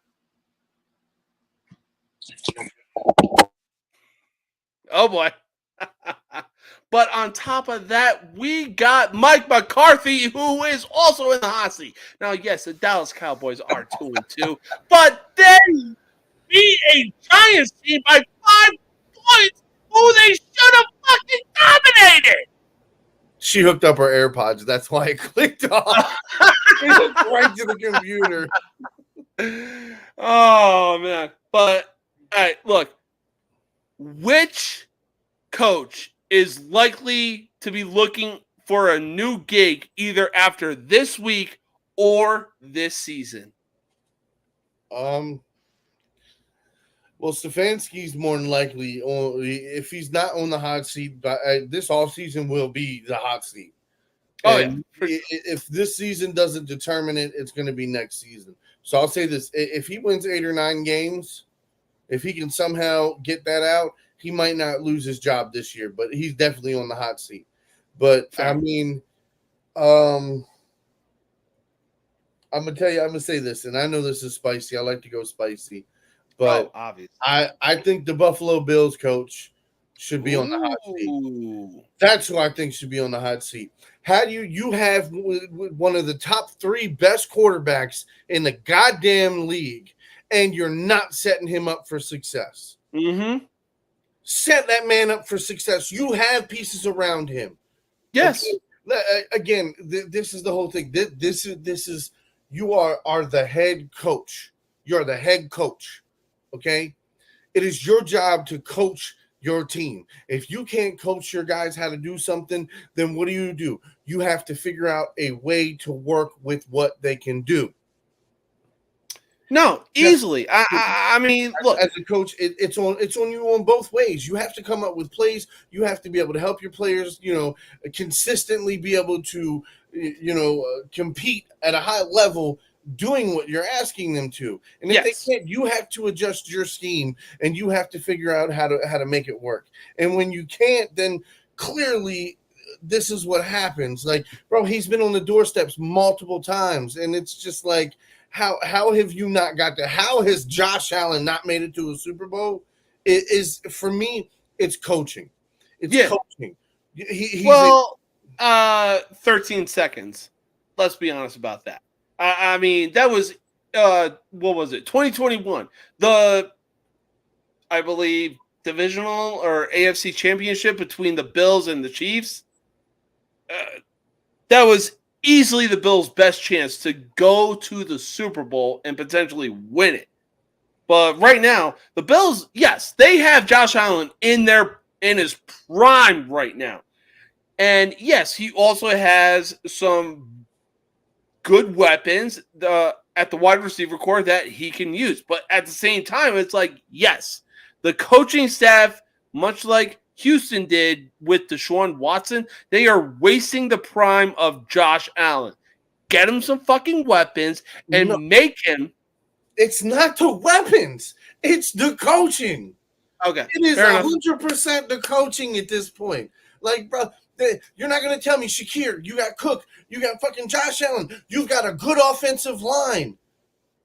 Oh boy. But on top of that, we got Mike McCarthy, who is also in the hot seat. Now, yes, the Dallas Cowboys are 2-2, but they beat a Giants team by 5 points, who they should have fucking dominated. She hooked up her AirPods. That's why it clicked off. It hooked right to the computer. Oh, man. But, all right, look. Which coach is likely to be looking for a new gig either after this week or this season? Well, Stefanski's more than likely, if he's not on the hot seat, but this offseason will be the hot seat. And if this season doesn't determine it, it's going to be next season. So I'll say this. If he wins 8 or 9 games, if he can somehow get that out, he might not lose his job this year, but he's definitely on the hot seat. But, I mean, I'm going to tell you, I'm going to say this, and I know this is spicy. I like to go spicy. But obviously. I think the Buffalo Bills coach should be on the hot seat. That's who I think should be on the hot seat. How do you have one of the top 3 best quarterbacks in the goddamn league, and you're not setting him up for success? Mm-hmm. Set that man up for success. You have pieces around him. Yes. Okay? Again, this is the whole thing. This is you are the head coach. You're the head coach. Okay? It is your job to coach your team. If you can't coach your guys how to do something, then what do? You have to figure out a way to work with what they can do. No, easily. I mean, look, as a coach, it's on you on both ways. You have to come up with plays. You have to be able to help your players, consistently be able to, compete at a high level, doing what you're asking them to. And if they can't, you have to adjust your scheme, and you have to figure out how to make it work. And when you can't, then clearly this is what happens. Like, bro, he's been on the doorsteps multiple times, and it's just like, how have you not got that? How has Josh Allen not made it to a Super Bowl? It is, for me, it's coaching. It's coaching. 13 seconds. Let's be honest about that. I mean, that was, what was it? 2021. I believe, divisional or AFC championship between the Bills and the Chiefs. That was easily the Bills' best chance to go to the Super Bowl and potentially win it. But right now, the Bills, yes, they have Josh Allen in his prime right now. And yes, he also has some good weapons at the wide receiver core that he can use. But at the same time, it's like, yes, the coaching staff, much like Houston did with Deshaun Watson, they are wasting the prime of Josh Allen. Get him some fucking weapons and make him. It's not the weapons. It's the coaching. Okay. It is 100% the coaching at this point. Like, bro, you're not going to tell me, Shakir, you got Cook, you got fucking Josh Allen, you've got a good offensive line.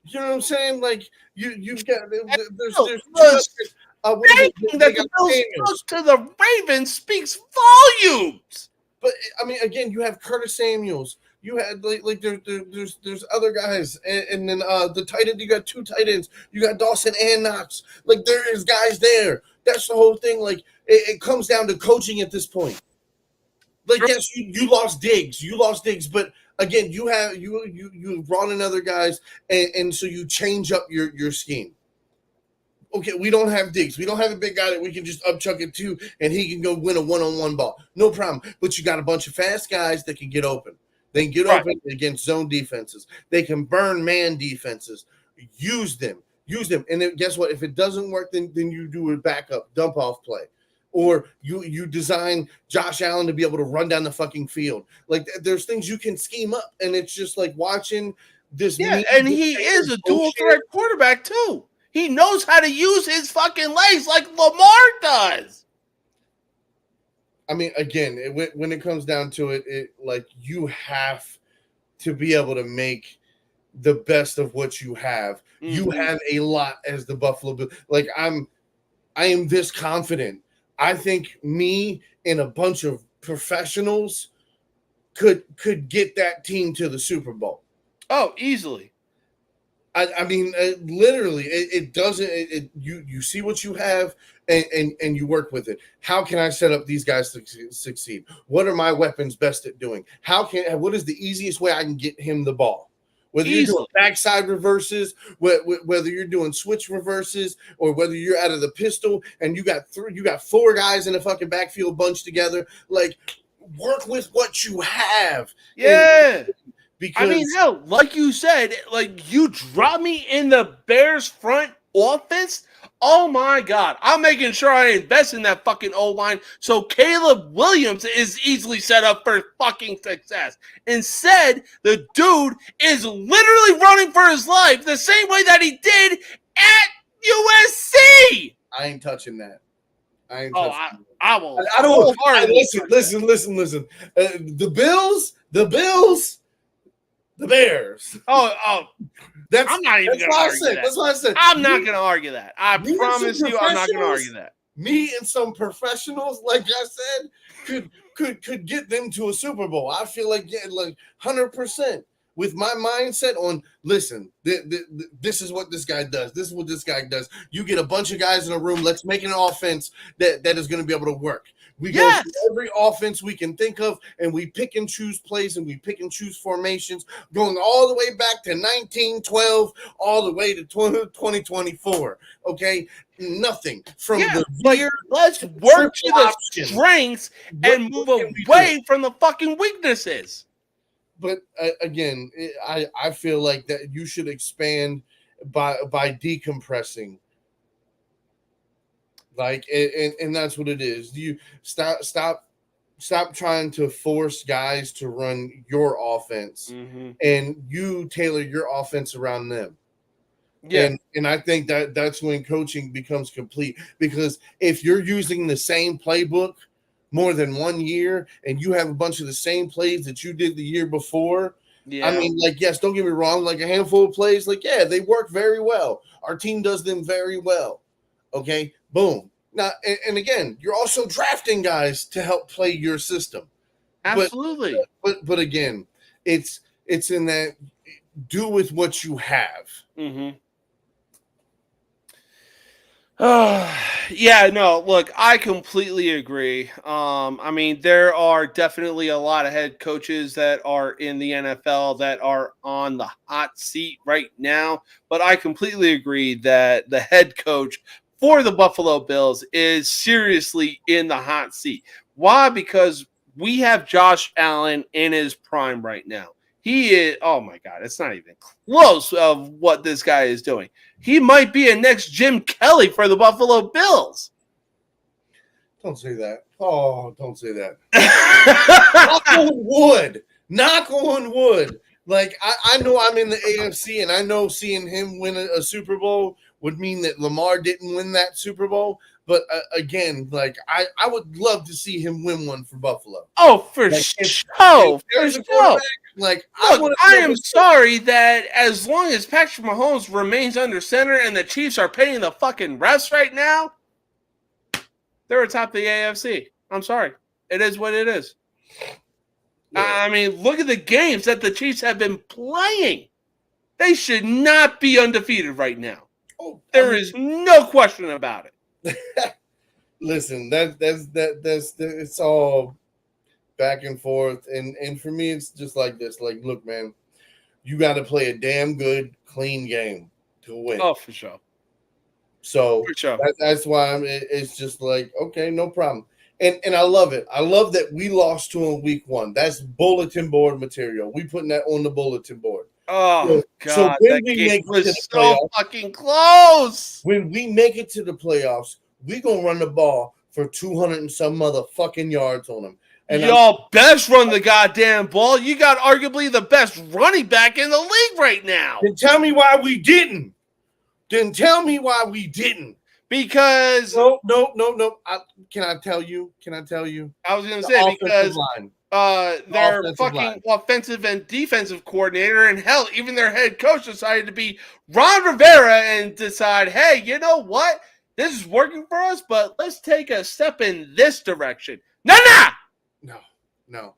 You know what I'm saying? Like, you've got there's that the Bills lost to the Ravens speaks volumes. But I mean, again, you have Curtis Samuels. You had there's other guys, and then the tight end. You got 2 tight ends. You got Dawson and Knox. Like, there is guys there. That's the whole thing. Like, it comes down to coaching at this point. Like, yes, you lost Diggs, but again, you brought in other guys, and so you change up your scheme. Okay, we don't have Diggs. We don't have a big guy that we can just upchuck it to, and he can go win a one-on-one ball. No problem. But you got a bunch of fast guys that can get open. They can get open against zone defenses. They can burn man defenses. Use them. And then guess what? If it doesn't work, then you do a backup dump-off play. Or you design Josh Allen to be able to run down the fucking field. Like, there's things you can scheme up, and it's just like watching this. Yeah, and he is a dual-threat quarterback, too. He knows how to use his fucking legs like Lamar does. I mean, again, when it comes down to it, like, you have to be able to make the best of what you have. Mm-hmm. You have a lot as the Buffalo Bills. Like, I am this confident. I think me and a bunch of professionals could get that team to the Super Bowl. Oh, easily. I mean, literally, it doesn't. You see what you have, and you work with it. How can I set up these guys to succeed? What are my weapons best at doing? What is the easiest way I can get him the ball? Whether you're doing backside reverses, whether you're doing switch reverses, or whether you're out of the pistol and you got four guys in a fucking backfield bunched together, like, work with what you have. Yeah. Because, I mean, hell, like you said, like, you drop me in the Bears front offense. Oh my God. I'm making sure I invest in that fucking O-line so Caleb Williams is easily set up for fucking success. Instead, the dude is literally running for his life the same way that he did at USC. I ain't touching that. I will. I don't. Listen. The Bears. I'm not even going to argue that. That's what I said. I'm not going to argue that. I promise you, I'm not going to argue that. Me and some professionals, like I said, could get them to a Super Bowl. I feel like 100% with my mindset on. Listen, this is what this guy does. This is what this guy does. You get a bunch of guys in a room. Let's make an offense that is going to be able to work. We go through every offense we can think of, and we pick and choose plays, and we pick and choose formations, going all the way back to 1912, all the way to 2024. Okay, nothing from the year. Let's work to the strengths and move away from the fucking weaknesses. But again, I feel like that you should expand by decompressing. Like, and that's what it is. You stop trying to force guys to run your offense, and you tailor your offense around them. Yeah, and I think that's when coaching becomes complete, because if you're using the same playbook more than 1 year and you have a bunch of the same plays that you did the year before. Yeah. I mean, like, yes, don't get me wrong, like, a handful of plays, like, yeah, they work very well. Our team does them very well. Okay, boom. Now, and again, you're also drafting guys to help play your system. Absolutely. But again, it's in that do with what you have. Mm-hmm. Yeah, no, look, I completely agree. I mean, there are definitely a lot of head coaches that are in the NFL that are on the hot seat right now, but I completely agree that the head coach for the Buffalo Bills is seriously in the hot seat. Why? Because we have Josh Allen in his prime right now. He is, oh my God, it's not even close of what this guy is doing. He might be a next Jim Kelly for the Buffalo Bills. Don't say that. Oh, don't say that. Knock on wood. Like, I know I'm in the AFC, and I know seeing him win a Super Bowl would mean that Lamar didn't win that Super Bowl. But again, like, I would love to see him win one for Buffalo. Oh, for sure. Like, look, I am sorry that as long as Patrick Mahomes remains under center and the Chiefs are paying the fucking refs right now, they're atop the AFC. I'm sorry. It is what it is. Yeah. I mean, look at the games that the Chiefs have been playing. They should not be undefeated right now. There is no question about it. Listen, that's it's all back and forth. And for me, it's just like this. Like, look, man, you got to play a damn good, clean game to win. Oh, for sure. So For sure. that's why it's just like, okay, no problem. And I love it. I love that we lost to him week 1. That's bulletin board material. We putting that on the bulletin board. Oh, So God. when That we game make it to was the so playoffs, fucking close. when we make it to the playoffs, we going to run the ball for 200 and some motherfucking yards on them. And Y'all best run the goddamn ball. You got arguably the best running back in the league right now. Then tell me why we didn't. Because No. Can I tell you? I was going to say because line. their offensive fucking line. offensive and defensive coordinator, and hell, even their head coach decided to be Ron Rivera and decide, hey, you know what? This is working for us, but let's take a step in this direction. No.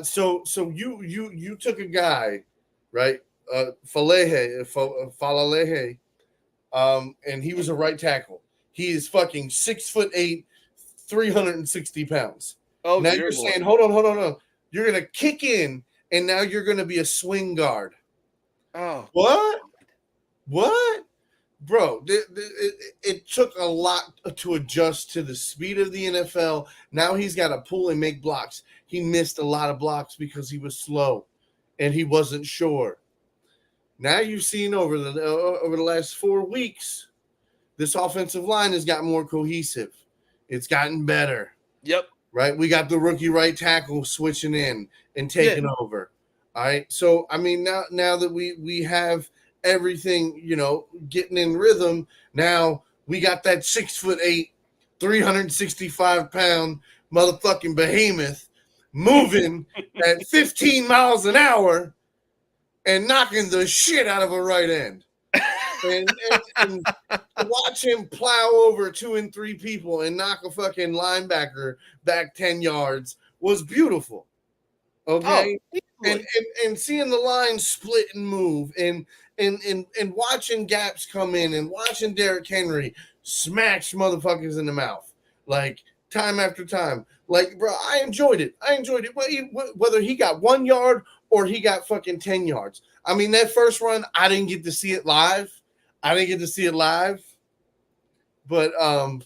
So you took a guy, right? Falalehe, and he was a right tackle. He is fucking 6'8", 360 pounds. Oh, now you're saying, hold on. You're gonna kick in, and now you're gonna be a swing guard. Oh, what? Bro, it took a lot to adjust to the speed of the NFL. Now he's got to pull and make blocks. He missed a lot of blocks because he was slow and he wasn't sure. Now you've seen over the last 4 weeks, this offensive line has gotten more cohesive. It's gotten better. Yep. Right? We got the rookie right tackle switching in and taking over. All right. So, I mean, now that we have everything, getting in rhythm. Now we got that 6'8", 365-pound motherfucking behemoth moving at 15 miles an hour and knocking the shit out of a right end. And to watch him plow over 2 and 3 people and knock a fucking linebacker back 10 yards was beautiful. Okay. And seeing the line split and move and watching gaps come in and watching Derrick Henry smash motherfuckers in the mouth, like time after time. Like, bro, I enjoyed it. Whether he got 1 yard or he got fucking 10 yards. I mean, that first run, I didn't get to see it live. But, I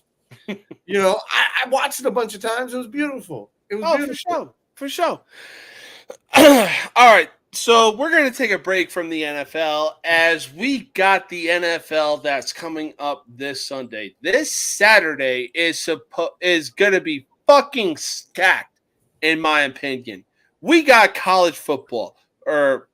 watched it a bunch of times. It was beautiful. Beautiful. For sure. All right. So we're going to take a break from the NFL as we got the NFL that's coming up this Sunday. This Saturday is going to be fucking stacked, in my opinion. We got college football. Or,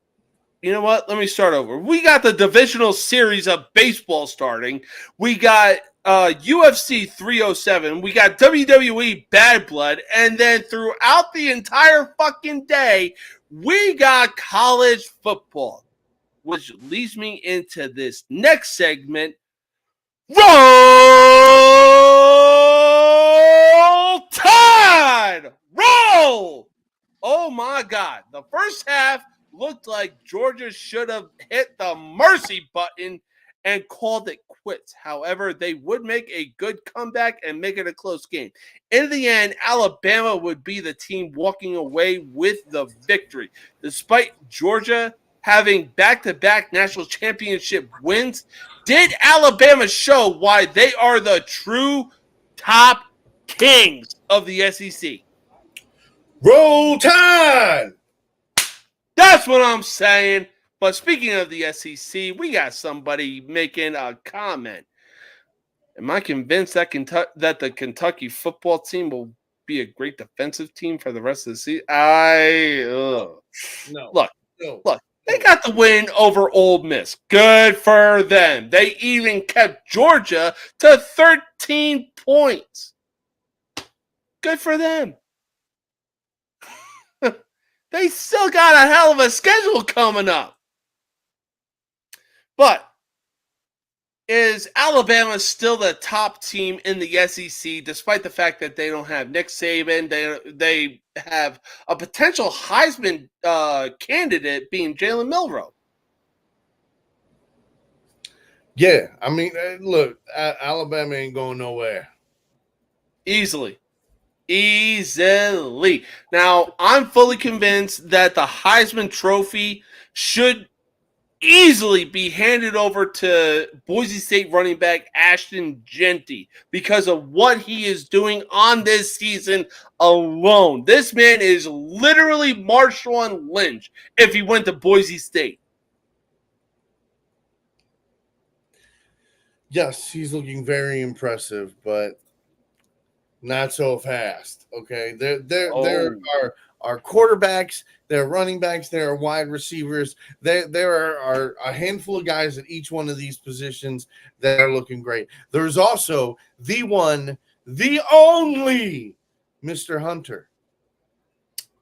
you know what? Let me start over. We got the divisional series of baseball starting. We got UFC 307. We got WWE Bad Blood. And then throughout the entire fucking day, we got college football, which leads me into this next segment. Roll Tide! Roll! Oh my God. The first half looked like Georgia should have hit the mercy button and called it quits. However, they would make a good comeback and make it a close game. In the end, Alabama would be the team walking away with the victory. Despite Georgia having back-to-back national championship wins, did Alabama show why they are the true top kings of the SEC? Roll Tide! That's what I'm saying. But speaking of the SEC, we got somebody making a comment. Am I convinced that the Kentucky football team will be a great defensive team for the rest of the season? Look. They got the win over Ole Miss. Good for them. They even kept Georgia to 13 points. Good for them. They still got a hell of a schedule coming up. But is Alabama still the top team in the SEC, despite the fact that they don't have Nick Saban? They have a potential Heisman candidate being Jalen Milroe. Yeah, I mean, look, Alabama ain't going nowhere. Easily. Easily. Now, I'm fully convinced that the Heisman Trophy should easily be handed over to Boise State running back Ashton Genty because of what he is doing on this season alone. This man is literally Marshawn Lynch if he went to Boise State. Yes, he's looking very impressive, but not so fast. Okay, there are quarterbacks, there are running backs, there are wide receivers. There are a handful of guys at each one of these positions that are looking great. There's also the one, the only Mr. Hunter.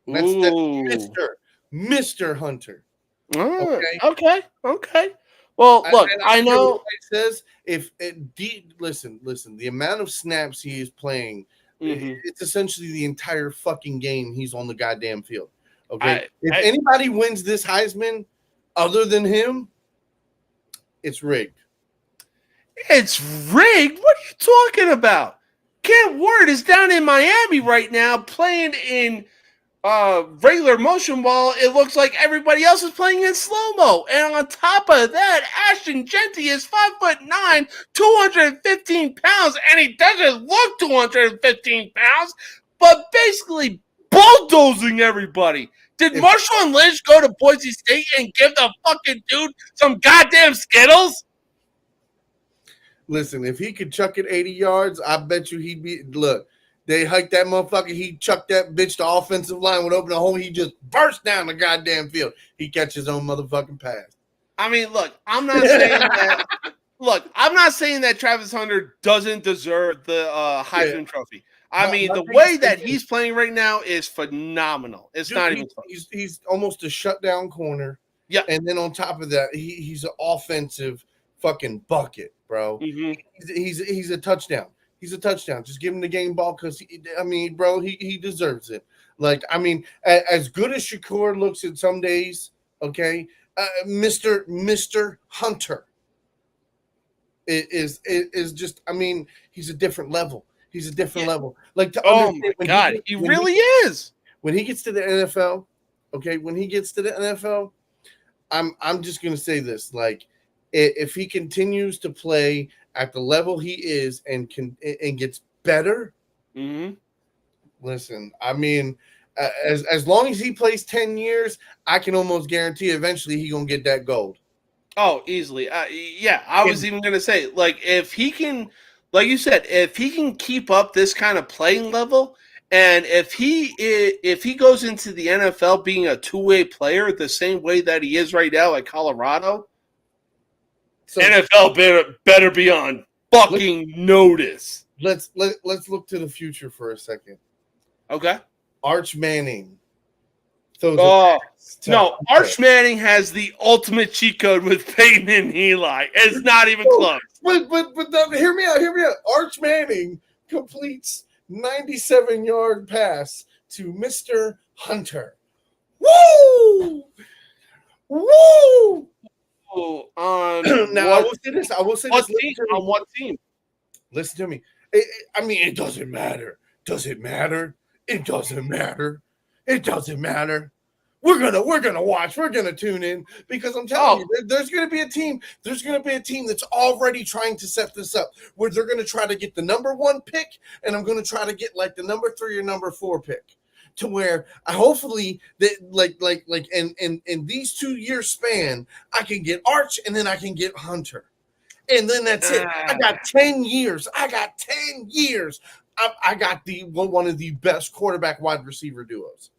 That's Mr. Hunter. Okay. Well, look, I know. It says listen, the amount of snaps he is playing, it's essentially the entire fucking game he's on the goddamn field. Okay, if anybody wins this Heisman other than him, it's rigged. It's rigged? What are you talking about? Kent Ward is down in Miami right now playing in regular motion while it looks like everybody else is playing in slow-mo. And on top of that, Ashton Genty is 5'9", 215 pounds, and he doesn't look 215 pounds, but basically bulldozing everybody. Did Marshawn Lynch go to Boise State and give the fucking dude some goddamn Skittles? Listen, if he could chuck it 80 yards, I bet you he'd be – look, they hiked that motherfucker. He chucked that bitch. The offensive line would open a hole. He just burst down the goddamn field. He catch his own motherfucking pass. I mean, look, I'm not saying that. Look, I'm not saying that Travis Hunter doesn't deserve the Heisman Trophy. I mean, the way that he's playing right now is phenomenal. It's not even close. He's almost a shutdown corner. Yeah, and then on top of that, he's an offensive fucking bucket, bro. He's a touchdown. He's a touchdown. Just give him the game ball because, bro, he deserves it. Like, I mean, as good as Shakur looks at some days, okay, Mr. Hunter is just, I mean, he's a different level. He's a different level. Like, oh my God, he really is. When he gets to the NFL, okay, I'm just gonna say this, like, if he continues to play at the level he is and gets better, listen, I mean, as long as he plays 10 years, I can almost guarantee eventually he gonna get that gold. Oh, easily. Yeah, I was even gonna say, like, if he can, like you said, if he can keep up this kind of playing level, and if he goes into the NFL being a two-way player the same way that he is right now at Colorado, so, NFL better be on fucking notice. Let's look to the future for a second. Okay. Arch Manning. No, Arch Manning has the ultimate cheat code with Peyton and Eli. It's not even close. But hear me out. Arch Manning completes 97-yard pass to Mr. Hunter. Woo! Now, I will say this. On what team? Listen to me. It doesn't matter. Does it matter? It doesn't matter. It doesn't matter. We're gonna watch. We're gonna tune in because I'm telling you, there's gonna be a team. There's gonna be a team that's already trying to set this up where they're gonna try to get the number 1 pick, and I'm gonna try to get like the number 3 or number 4 pick, to where hopefully that like in these 2-year span, I can get Arch and then I can get Hunter, and then that's it. I got 10 years. I got the one of the best quarterback wide receiver duos.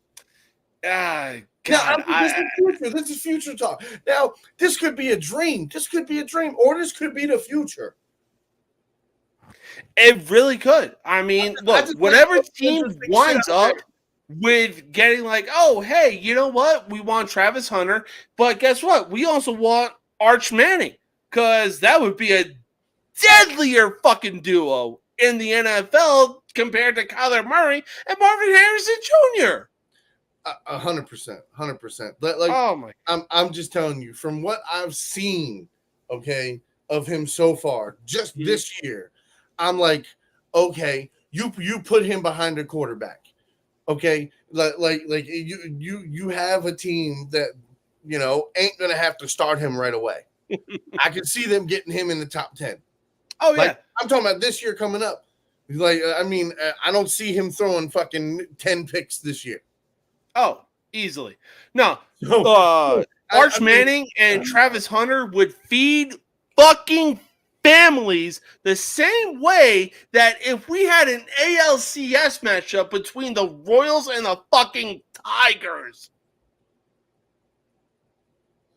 God, this is future talk. Now, this could be a dream. Or this could be the future. It really could. I mean, look, whatever team winds up with getting like, oh, hey, you know what? We want Travis Hunter, but guess what? We also want Arch Manning, because that would be a deadlier fucking duo in the NFL compared to Kyler Murray and Marvin Harrison Jr. 100%. Oh my! I'm just telling you from what I've seen, okay, of him so far, just this year, I'm like, okay, You put him behind a quarterback. Okay, like you have a team that ain't gonna have to start him right away. I can see them getting him in the top 10. Oh yeah, I'm talking about this year coming up. Like, I mean, I don't see him throwing fucking 10 picks this year. Oh, easily. No, Arch Manning and Travis Hunter would feed fucking families the same way that if we had an ALCS matchup between the Royals and the fucking Tigers,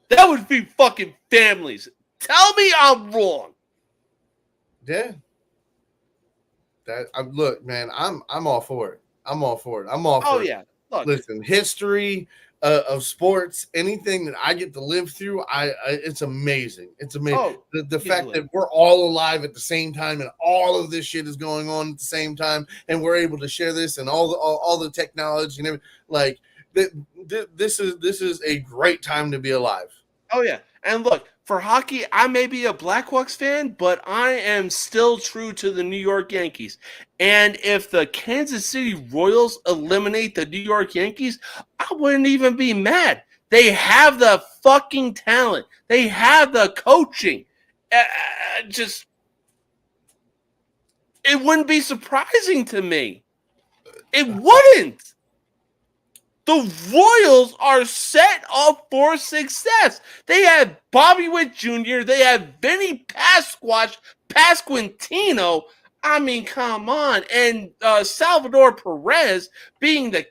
that would feed fucking families. Tell me I'm wrong. Yeah. Look, man, I'm all for it. I'm all for it. I'm all for it. Oh yeah. Look. Listen, history of sports, anything that I get to live through, it's amazing. It's amazing. Oh, the fact that we're all alive at the same time and all of this shit is going on at the same time, and we're able to share this and all the technology and everything. Like this is a great time to be alive. Oh yeah. And look, for hockey, I may be a Blackhawks fan, but I am still true to the New York Yankees. And if the Kansas City Royals eliminate the New York Yankees, I wouldn't even be mad. They have the fucking talent. They have the coaching. It wouldn't be surprising to me. It wouldn't. The Royals are set up for success. They have Bobby Witt Jr. They have Vinny Pasquantino. I mean, come on. And Salvador Perez being the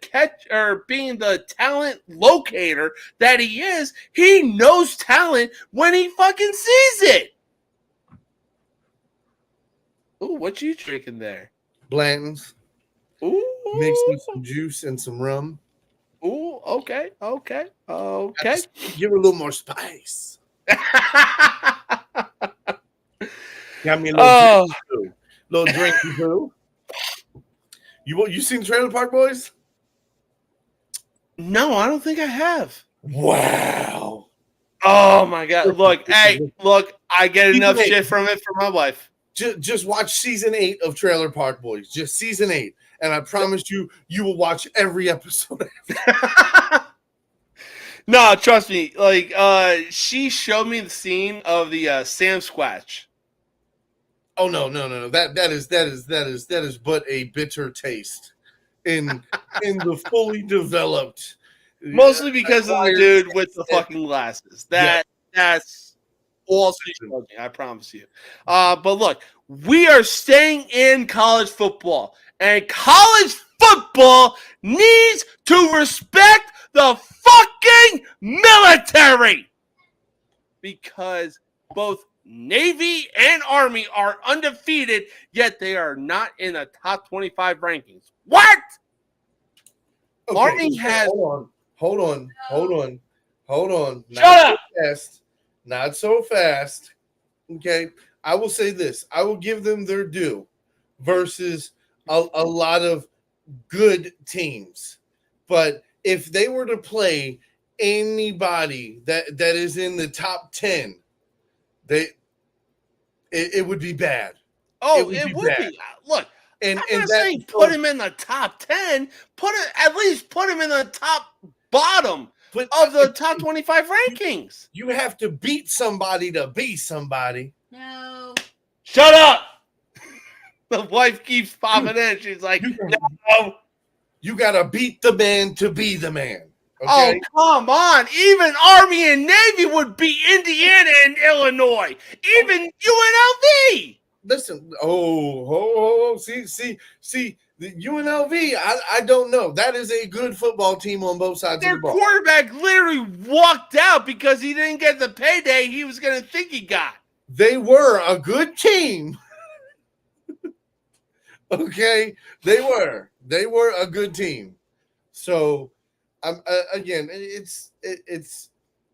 talent locator that he is, he knows talent when he fucking sees it. Ooh, what you drinking there? Blanton's. Ooh. Mixed with some juice and some rum. Ooh, okay. Give her a little more spice. Got me a little drink too. You seen Trailer Park Boys? No, I don't think I have. Wow. Oh my god! Look, I get enough shit from it for my wife. Just watch season 8 of Trailer Park Boys. Just season 8. And I promise you will watch every episode. No, trust me. Like, she showed me the scene of the Sam Squatch. Oh no! That is but a bitter taste in the fully developed. Mostly because of the dude with the fucking glasses. That's all she showed me. I promise you. But look, we are staying in college football. And college football needs to respect the fucking military. Because both Navy and Army are undefeated, yet they are not in the top 25 rankings. What? Okay, Army has... Hold on. Shut up. Not so fast. Okay. I will say this. I will give them their due versus a lot of good teams. But if they were to play anybody that is in the top 10, it would be bad. Oh, it would be. Look, I'm not saying put him in the top 10. At least put him in the top bottom of the top 25 rankings. You have to beat somebody to be somebody. No. Shut up. The wife keeps popping in. She's like, no. You got to beat the man to be the man. Okay? Oh, come on. Even Army and Navy would beat Indiana and Illinois. Even UNLV. Listen. See. The UNLV, I don't know. That is a good football team on both sides of the ball. Their quarterback literally walked out because he didn't get the payday he was going to think he got. They were a good team. Okay, they were a good team. So, again, it's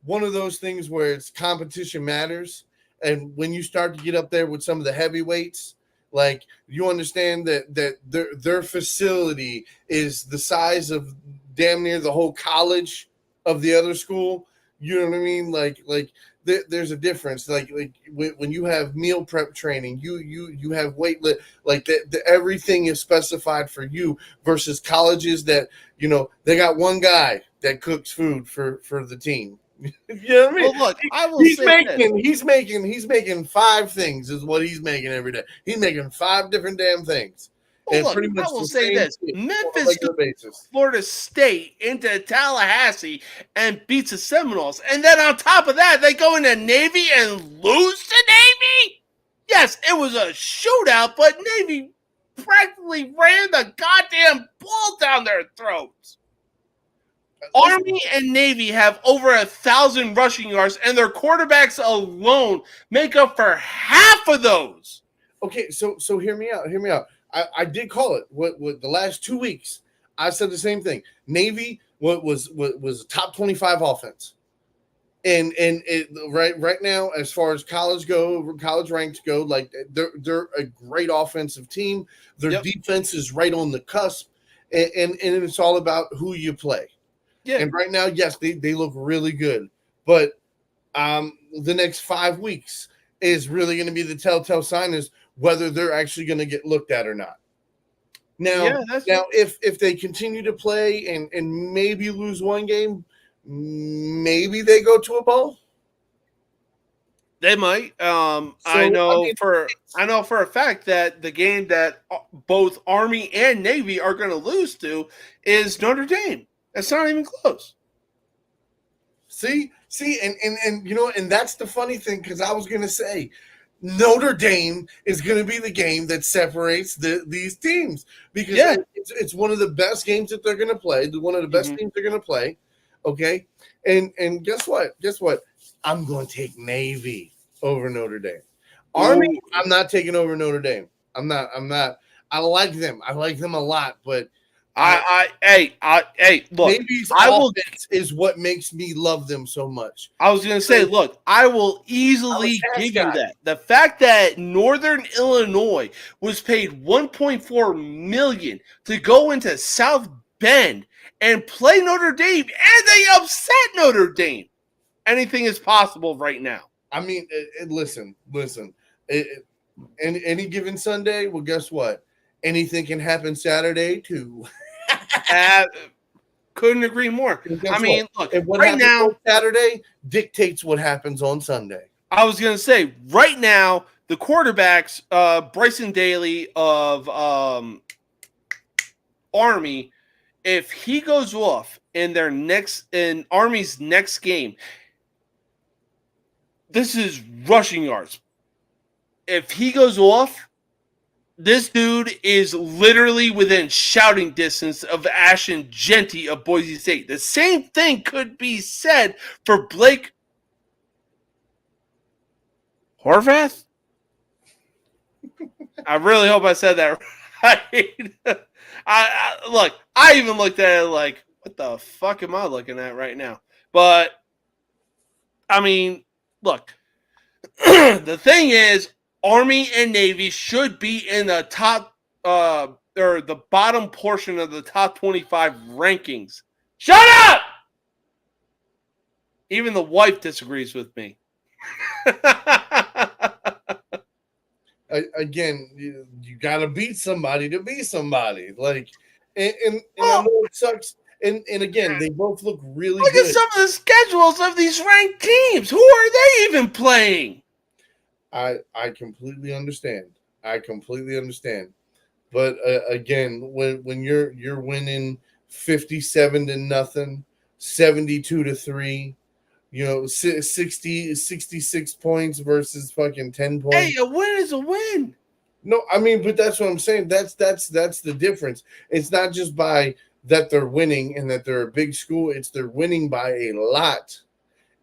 one of those things where it's competition matters, and when you start to get up there with some of the heavyweights, like you understand that their facility is the size of damn near the whole college of the other school. You know what I mean? Like there's a difference. Like when you have meal prep training, you have weight lift, like everything is specified for you versus colleges that they got one guy that cooks food for the team. You know what I mean? Well, look, I will say he's making 5 things is what he's making every day. He's making 5 different damn things. Well, And look, pretty much I will the say same this: shit on a Memphis regular basis. Florida State into Tallahassee and beats the Seminoles, and then on top of that, they go into Navy and lose to Navy. Yes, it was a shootout, but Navy practically ran the goddamn ball down their throats. Army and Navy have over 1,000 rushing yards, and their quarterbacks alone make up for half of those. Okay, so hear me out. Hear me out. I did call it. What the last 2 weeks, I said the same thing. Navy was a top 25 offense, and it, right now, as far as college ranks go, like they're a great offensive team. Their defense is right on the cusp, and it's all about who you play. Yeah. And right now, yes, they look really good, but the next 5 weeks is really going to be the telltale sign is whether they're actually going to get looked at or not. Now, if they continue to play and maybe lose one game, maybe they go to a bowl. They might. I know for a fact that the game that both Army and Navy are going to lose to is Notre Dame. It's not even close. See, and that's the funny thing, because I was going to say Notre Dame is going to be the game that separates these teams, because it's one of the best games that they're going to play, one of the best teams they're going to play. Okay, and guess what? I'm going to take Navy over Notre Dame. Army, I'm not taking over Notre Dame. I'm not. I like them. I like them a lot, but. Look, Navy's offense is what makes me love them so much. I was going to say, look, I will easily give you that. The fact that Northern Illinois was paid $1.4 million to go into South Bend and play Notre Dame, and they upset Notre Dame. Anything is possible right now. I mean, listen. Any given Sunday, well, guess what? Anything can happen Saturday too. Couldn't agree more. I mean, look, right now, Saturday dictates what happens on Sunday. I was going to say, right now, the quarterbacks, Bryson Daly of Army, if he goes off in Army's next game, this is rushing yards. If he goes off, this dude is literally within shouting distance of Ashton Genty of Boise State. The same thing could be said for Blake Horvath. I really hope I said that right. I even looked at it like, what the fuck am I looking at right now? But, I mean, look, the thing is, Army and Navy should be in the top or the bottom portion of the top 25 rankings. Shut up! Even the wife disagrees with me. Again, you got to beat somebody to be somebody. Like, and I know it sucks. And again, they both look really good. Look at some of the schedules of these ranked teams. Who are they even playing? I completely understand. But again, when you're winning 57-0, 72-3, 66 points versus fucking 10 points. Hey, a win is a win. No, I mean, but that's what I'm saying. That's the difference. It's not just by that they're winning and that they're a big school. It's they're winning by a lot,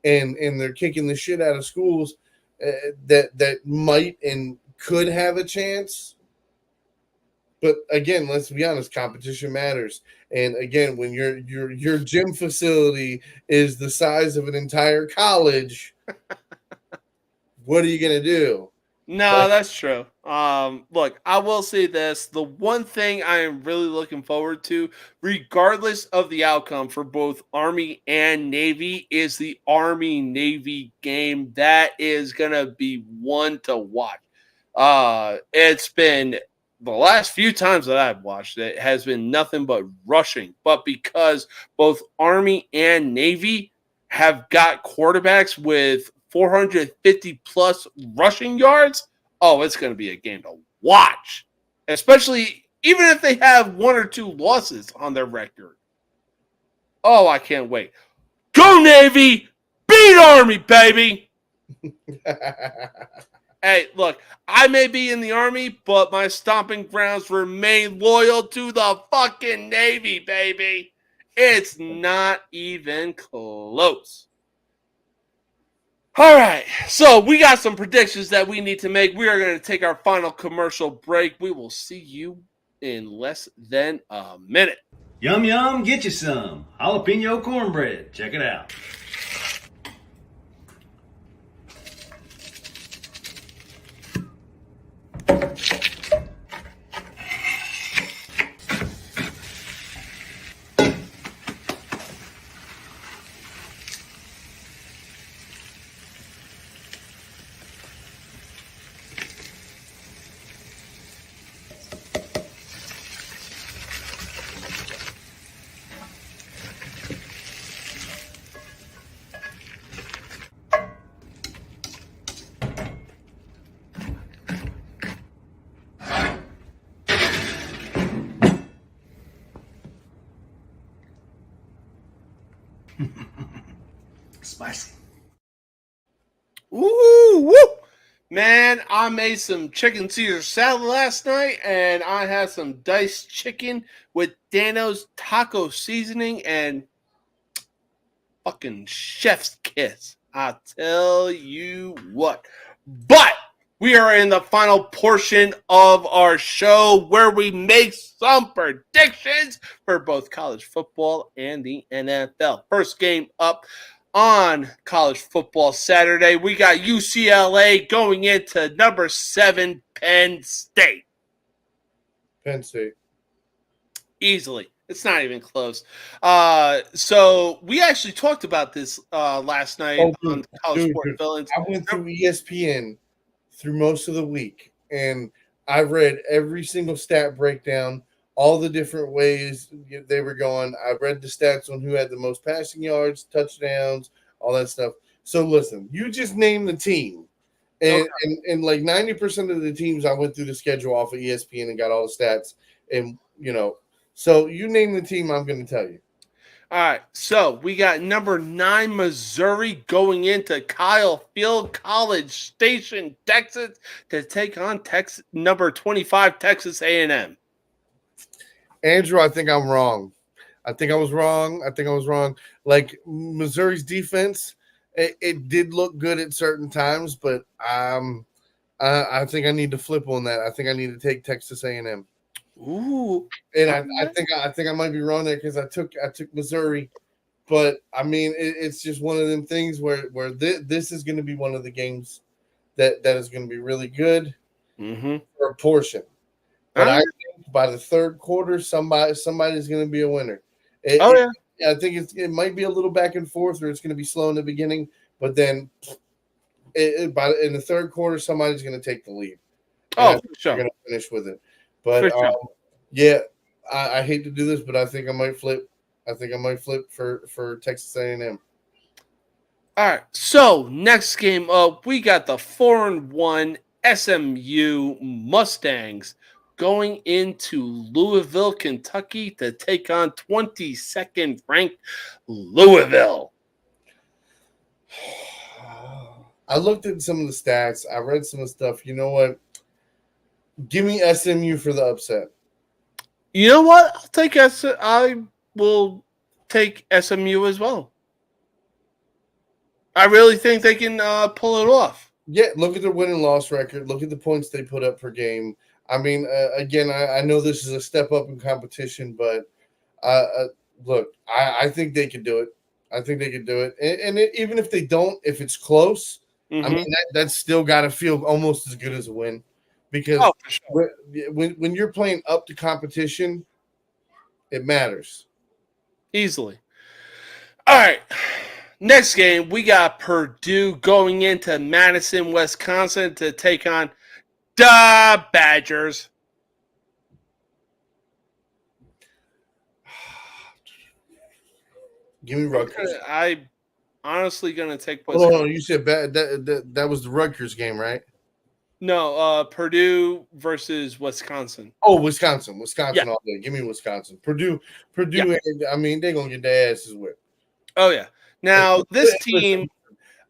and they're kicking the shit out of schools that might and could have a chance. But again, let's be honest, competition matters. And again, when your gym facility is the size of an entire college, what are you going to do? No, that's true. Look, I will say this. The one thing I am really looking forward to, regardless of the outcome for both Army and Navy, is the Army-Navy game. That is going to be one to watch. It's been the last few times that I've watched it has been nothing but rushing. But because both Army and Navy have got quarterbacks with 450 plus rushing yards, oh, it's going to be a game to watch, especially even if they have one or two losses on their record. Oh, I can't wait. Go Navy, beat Army, baby. Hey, look, I may be in the Army, but my stomping grounds remain loyal to the fucking Navy, baby. It's not even close. All right, so we got some predictions that we need to make. We are going to take our final commercial break. We will see you in less than a minute. Yum, yum, get you some. Jalapeno cornbread. Check it out. Spicy. Ooh, woo! Man, I made some chicken Caesar salad last night, and I had some diced chicken with Dano's taco seasoning and fucking chef's kiss. I'll tell you what. But we are in the final portion of our show where we make some predictions for both college football and the NFL. First game up on college football Saturday, we got UCLA going into number 7 Penn State. Penn State. Easily. It's not even close. So we actually talked about this last night on College Sport Villains. I went through ESPN through most of the week, and I read every single stat breakdown, all the different ways they were going. I read the stats on who had the most passing yards, touchdowns, all that stuff. So listen, you just name the team. And, Okay. and like 90% of the teams, I went through the schedule off of ESPN and got all the stats. And, so you name the team, I'm going to tell you. All right, so we got number 9 Missouri going into Kyle Field College Station, Texas, to take on number 25 Texas A&M. Andrew, I think I'm wrong. I think I was wrong. Like Missouri's defense, it did look good at certain times, but I think I need to flip on that. I think I need to take Texas A&M. Ooh, and I think I might be wrong there because I took Missouri, but I mean it's just one of them things where this is going to be one of the games that is going to be really good for a portion. But I think by the third quarter, somebody's going to be a winner. I think it might be a little back and forth, or it's going to be slow in the beginning, but then in the third quarter, somebody's going to take the lead. Oh, for sure. We're going to finish with it. But sure. I hate to do this, but I think I might flip. I think I might flip for Texas A&M. All right. So next game up, we got the 4-1 SMU Mustangs going into Louisville, Kentucky, to take on 22nd ranked Louisville. I looked at some of the stats. I read some of the stuff. You know what? Give me SMU for the upset. You know what? I will take SMU as well. I really think they can pull it off. Yeah, look at their win and loss record. Look at the points they put up per game. I mean, again, I know this is a step up in competition, but look, I think they can do it. I think they can do it. And even if they don't, if it's close, I mean, that's still got to feel almost as good as a win, because for sure. when you're playing up to competition, it matters. Easily. All right. Next game, we got Purdue going into Madison, Wisconsin to take on the Badgers. Give me Rutgers. I honestly gonna take. Hold on, you said that was the Rutgers game, right? No, Purdue versus Wisconsin. Oh, Wisconsin Yeah. all day. Give me Wisconsin. Purdue. Yeah. I mean, they're gonna get their asses whipped. Oh yeah. Now this team,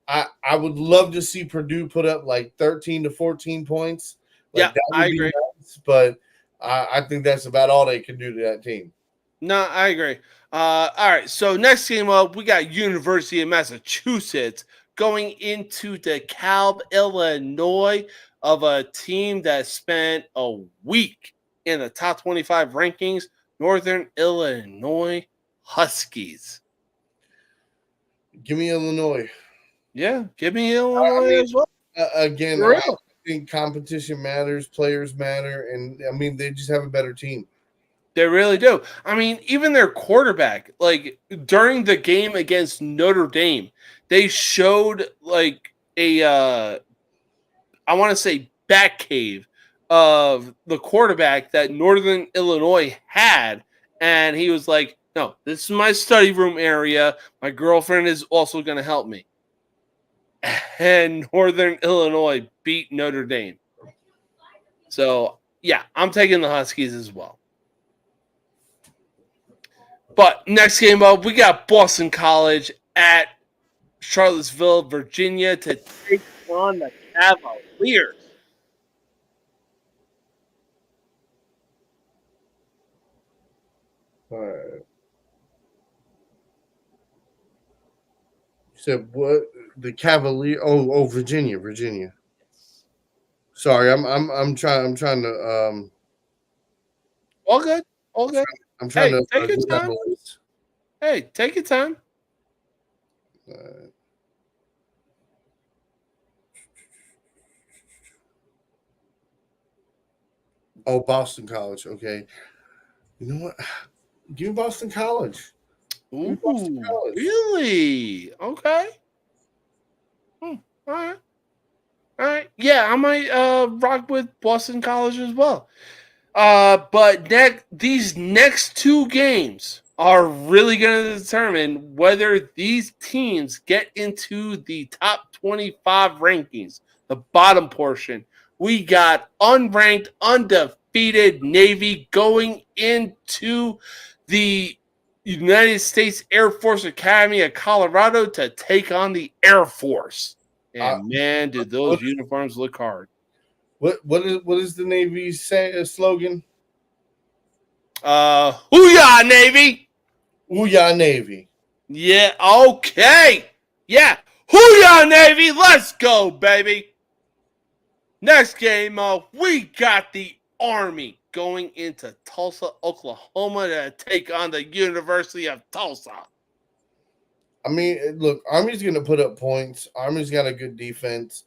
I would love to see Purdue put up like 13 to 14 points. Yeah, I agree. Nice, but I think that's about all they can do to that team. No, I agree. All right, so next game up, we got University of Massachusetts going into DeKalb, Illinois, of a team that spent a week in the top 25 rankings, Northern Illinois Huskies. Give me Illinois. Yeah, give me Illinois as well. Again, I think competition matters, players matter, and I mean, they just have a better team. They really do. I mean, even their quarterback, like during the game against Notre Dame, they showed like a, I want to say, back cave of the quarterback that Northern Illinois had. And he was like, no, this is my study room area. My girlfriend is also going to help me. And Northern Illinois beat Notre Dame. So, yeah, I'm taking the Huskies as well. But next game up, we got Boston College at Charlottesville, Virginia to take on the Cavaliers. All right. You said what? The Cavalier? Oh, Virginia. Sorry, I'm trying to All good. I'm trying to take your time. Hey, take your time. Oh, Boston College. Okay. You know what? Give me Boston College. Ooh, Boston College. Really? Okay. All right. Yeah, I might rock with Boston College as well. But these next two games are really going to determine whether these teams get into the top 25 rankings, the bottom portion. We got unranked, undefeated Navy going into the United States Air Force Academy of Colorado to take on the Air Force. And man, did those uniforms look hard. What is the Navy's slogan? Hoo-yah, Navy! Hoo-yah, Navy. Yeah, okay. Yeah, hoo-yah, Navy! Let's go, baby! Next game, we got the Army going into Tulsa, Oklahoma to take on the University of Tulsa. I mean, look, Army's going to put up points. Army's got a good defense.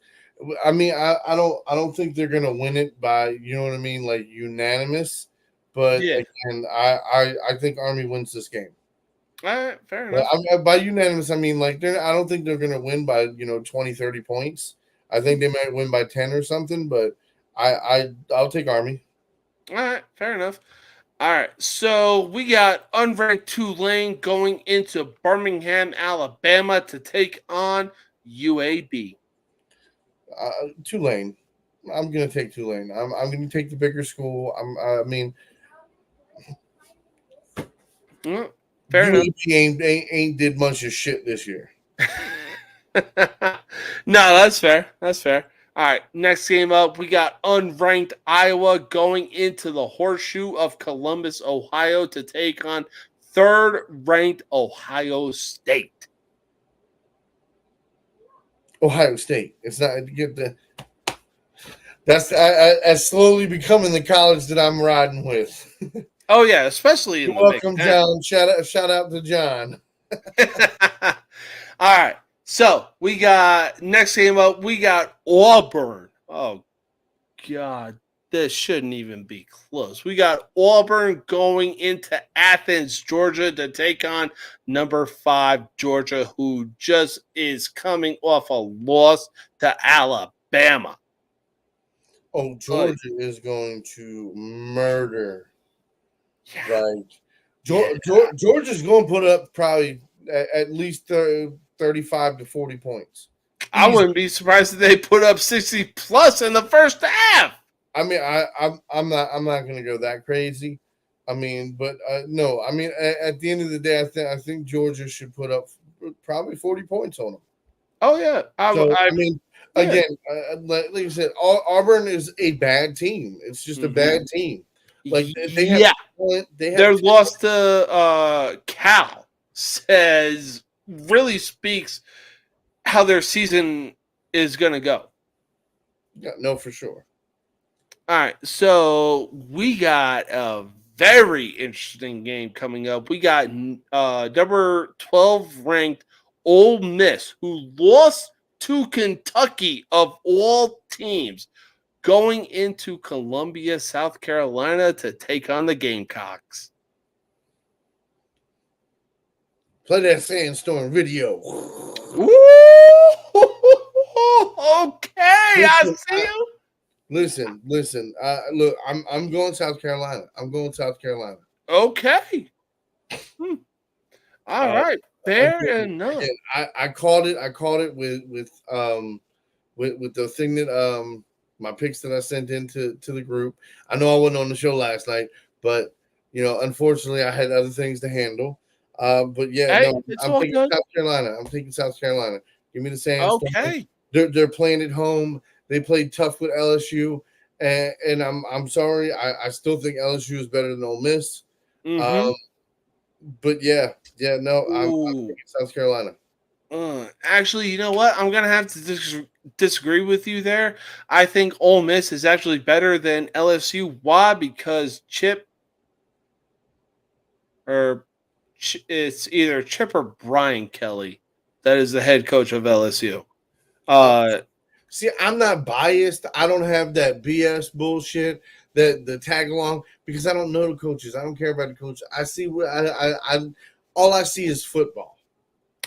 I mean, I don't think they're going to win it by, you know what I mean, like unanimous. But again, I think Army wins this game. All right, fair enough. By unanimous, I mean like I don't think they're going to win by 20, 30 points. I think they might win by 10 or something, but I'll take Army. All right, fair enough. All right, so we got unranked Tulane going into Birmingham, Alabama to take on UAB. Tulane. I'm going to take Tulane. I'm going to take the bigger school. Fair enough. Ain't did much of shit this year. No, that's fair. All right, next game up, we got unranked Iowa going into the Horseshoe of Columbus, Ohio to take on third-ranked Ohio State. Ohio State. It's not that's slowly becoming the college that I'm riding with. Oh yeah, especially in welcome, John. Shout out to John. All right. So We got next game up. We got Auburn. Oh God, this shouldn't even be close. We got Auburn going into Athens, Georgia, to take on number 5 Georgia, who just is coming off a loss to Alabama. Oh, Georgia is going to murder. Yeah. Like Georgia's going to put up probably at least 35 to 40 points. I wouldn't be surprised if they put up 60 plus in the first half. I mean, I'm not going to go that crazy. I mean, but no. I mean, at the end of the day, I think Georgia should put up probably 40 points on them. Oh yeah. I mean, again, like I said, Auburn is a bad team. It's just a bad team. Like they have their loss to Cal really speaks how their season is going to go. Yeah, no, for sure. All right, so we got a very interesting game coming up. We got number 12 ranked Ole Miss, who lost to Kentucky of all teams, going into Columbia, South Carolina to take on the Gamecocks. Play that Sandstorm video. Ooh, okay, I see you. Listen. Look, I'm going South Carolina. Okay. All right. Fair enough. I called it with the thing that my picks that I sent into the group. I know I wasn't on the show last night, but unfortunately I had other things to handle. But yeah, hey, no, I'm taking South Carolina. Give me the Sandstorm. Okay. They're playing at home. They played tough with LSU, and I'm sorry. I still think LSU is better than Ole Miss. Mm-hmm. But no, I'm taking South Carolina. Actually, you know what? I'm gonna have to disagree with you there. I think Ole Miss is actually better than LSU. Why? Because it's either Chip or Brian Kelly that is the head coach of LSU. See, I'm not biased. I don't have that BS bullshit, that the tag along, because I don't know the coaches. I don't care about the coach. I see what I all I see is football.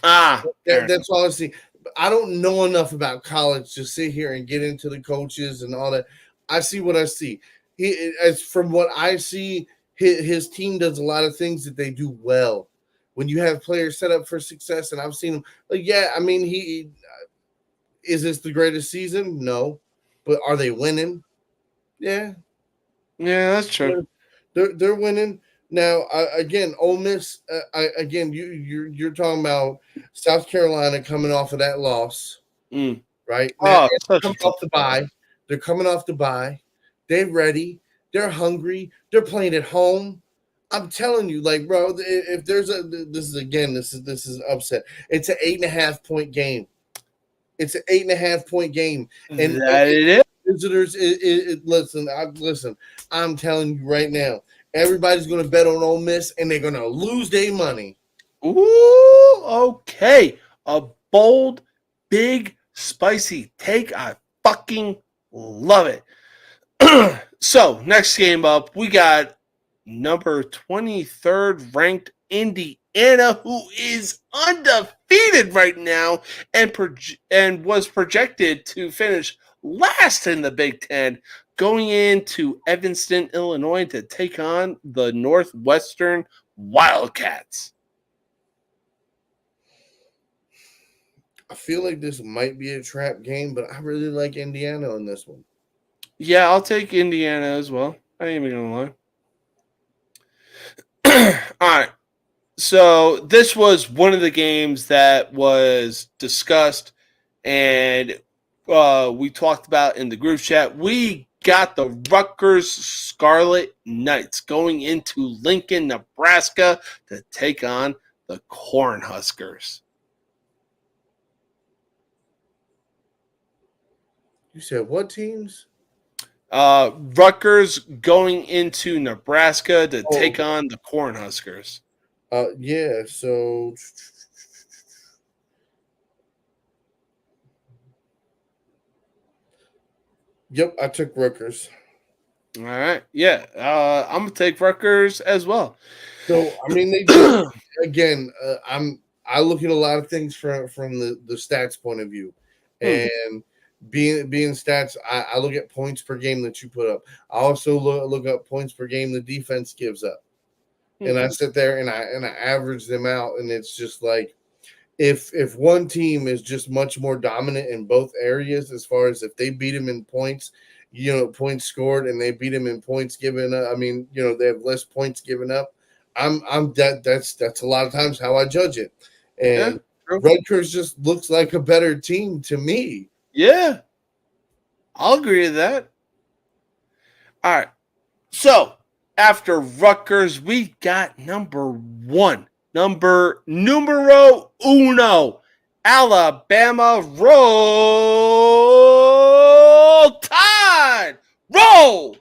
That's all I see. I don't know enough about college to sit here and get into the coaches and all that. I see what I see. As from what I see, his team does a lot of things that they do well. When you have players set up for success, and I've seen him. I mean, is this the greatest season? No. But are they winning? Yeah. Yeah, that's true. They're winning. Now, again, Ole Miss, you're talking about South Carolina coming off of that loss, right? Now, they're coming off the bye. They're ready. They're hungry. They're playing at home. I'm telling you, like, bro, if there's this is upset. It's an 8.5 point game. It's an 8.5 point game, and that it is. Visitors, listen. I'm telling you right now, everybody's going to bet on Ole Miss, and they're going to lose their money. Ooh, okay. A bold, big, spicy take. I fucking love it. So, next game up, we got number 23rd ranked Indiana, who is undefeated right now and was projected to finish last in the Big Ten, going into Evanston, Illinois to take on the Northwestern Wildcats. I feel like this might be a trap game, but I really like Indiana on this one. Yeah, I'll take Indiana as well. I ain't even gonna lie. All right. So this was one of the games that was discussed and we talked about in the group chat. We got the Rutgers Scarlet Knights going into Lincoln, Nebraska to take on the Cornhuskers. You said what teams? Rutgers going into Nebraska to take on the Cornhuskers. So Yep, I took Rutgers. All right. Yeah. I'm gonna take Rutgers as well. So I mean, they do again. I look at a lot of things from the stats point of view, and being stats, I look at points per game that you put up. I also look up points per game the defense gives up, and I sit there and I average them out, and it's just like if one team is just much more dominant in both areas as far as if they beat them in points, points scored, and they beat them in points given up. I mean, they have less points given up. That's a lot of times how I judge it. And Rutgers just looks like a better team to me. Yeah. I'll agree with that. All right. So after Rutgers, we got numero uno, Alabama. Roll Tide, roll,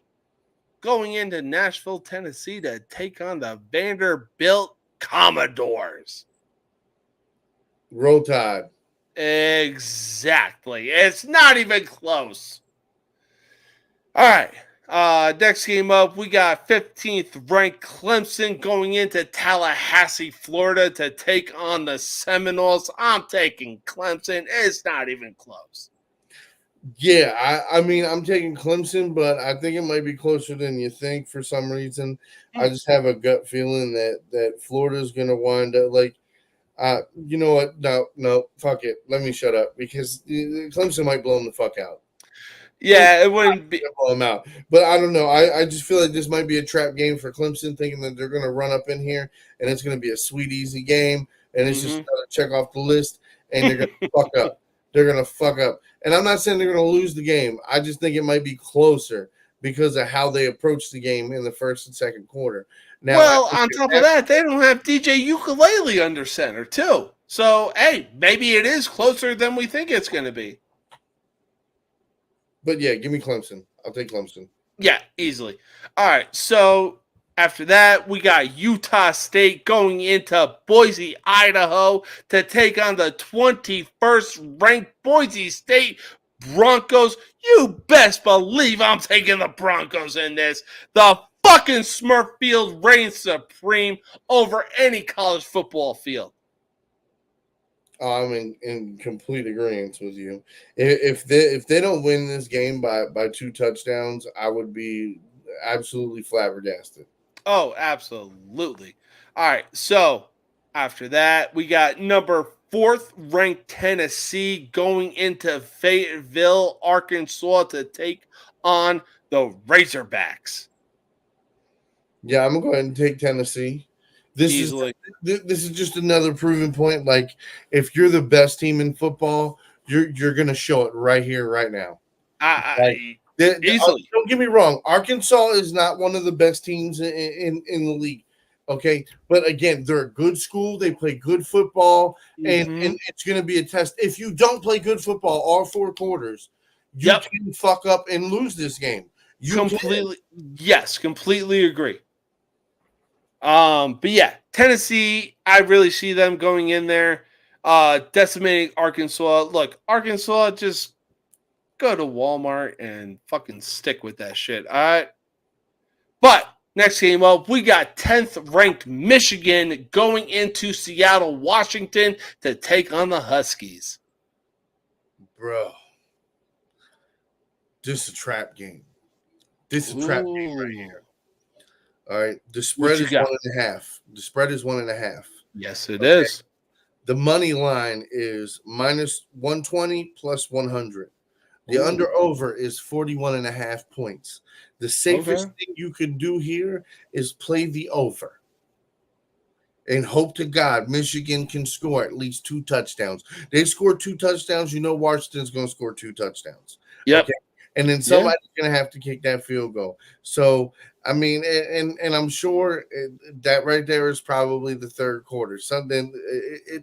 going into Nashville, Tennessee to take on the Vanderbilt Commodores. Roll Tide. Exactly. It's not even close. All right. Next game up, we got 15th ranked Clemson going into Tallahassee, Florida to take on the Seminoles. I'm taking Clemson. It's not even close. Yeah, I mean, I'm taking Clemson, but I think it might be closer than you think for some reason. I just have a gut feeling that Florida's going to wind up like, you know what? No, fuck it. Let me shut up because Clemson might blow them the fuck out. Yeah, it wouldn't be blow them out, but I don't know. I just feel like this might be a trap game for Clemson, thinking that they're going to run up in here and it's going to be a sweet, easy game, and it's just another check off the list, and they're going to fuck up. They're going to fuck up, and I'm not saying they're going to lose the game. I just think it might be closer because of how they approach the game in the first and second quarter. Now, well, on top of that, they don't have DJ Ukulele under center too. So, hey, maybe it is closer than we think it's going to be. But yeah, give me Clemson. I'll take Clemson. Yeah, easily. All right, so after that, we got Utah State going into Boise, Idaho to take on the 21st ranked Boise State Broncos. You best believe I'm taking the Broncos in this. The fucking Smurf field reigns supreme over any college football field. I'm in complete agreement with you. If they don't win this game by 2 touchdowns, I would be absolutely flabbergasted. Oh, absolutely. All right, so after that, we got number 4th ranked Tennessee going into Fayetteville, Arkansas to take on the Razorbacks. Yeah, I'm going to go ahead and take Tennessee. This is just another proven point. Like, if you're the best team in football, you're going to show it right here, right now. Easily. Don't get me wrong. Arkansas is not one of the best teams in the league. Okay, but again, they're a good school. They play good football, and it's going to be a test. If you don't play good football all 4 quarters, you can fuck up and lose this game. Completely agree. But yeah, Tennessee, I really see them going in there, decimating Arkansas. Look, Arkansas, just go to Walmart and fucking stick with that shit. All right. But next game up, we got 10th ranked Michigan going into Seattle, Washington to take on the Huskies. Bro, this is a trap game. This is a trap game right here. All right, the spread is 1.5. The spread is 1.5. Yes, it is. The money line is minus 120 plus 100. The under over is 41.5 points. The safest thing you can do here is play the over and hope to God Michigan can score at least 2 touchdowns. They score 2 touchdowns, Washington's going to score 2 touchdowns. Yep. Okay? And then somebody's going to have to kick that field goal. So, I mean, and I'm sure that right there is probably the third quarter. Something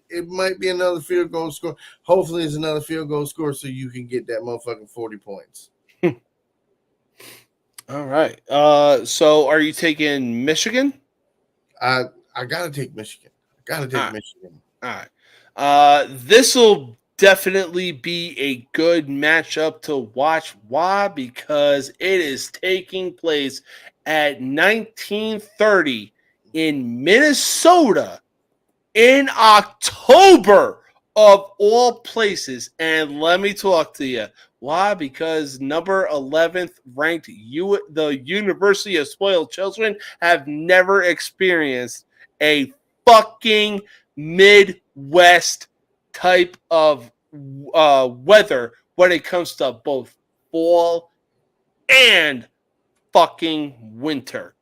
it might be another field goal score. Hopefully, it's another field goal score so you can get that motherfucking 40 points. All right. So are you taking Michigan? I gotta take Michigan. Michigan. All right. This will definitely be a good matchup to watch. Why? Because it is taking place at 1930 in Minnesota in October of all places. And let me talk to you. Why? Because number 11th ranked the University of Spoiled Children have never experienced a fucking Midwest type of weather when it comes to both fall and fucking winter.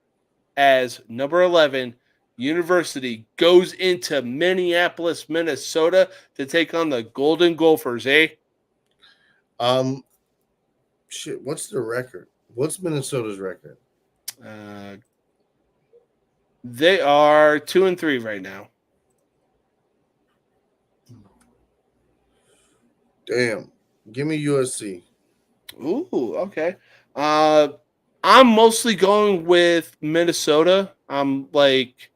As number 11 University goes into Minneapolis, Minnesota to take on the Golden Gophers, eh? Shit, what's the record? What's Minnesota's record? They are 2-3 right now. Damn. Give me USC. Ooh, okay. I'm mostly going with Minnesota. I'm like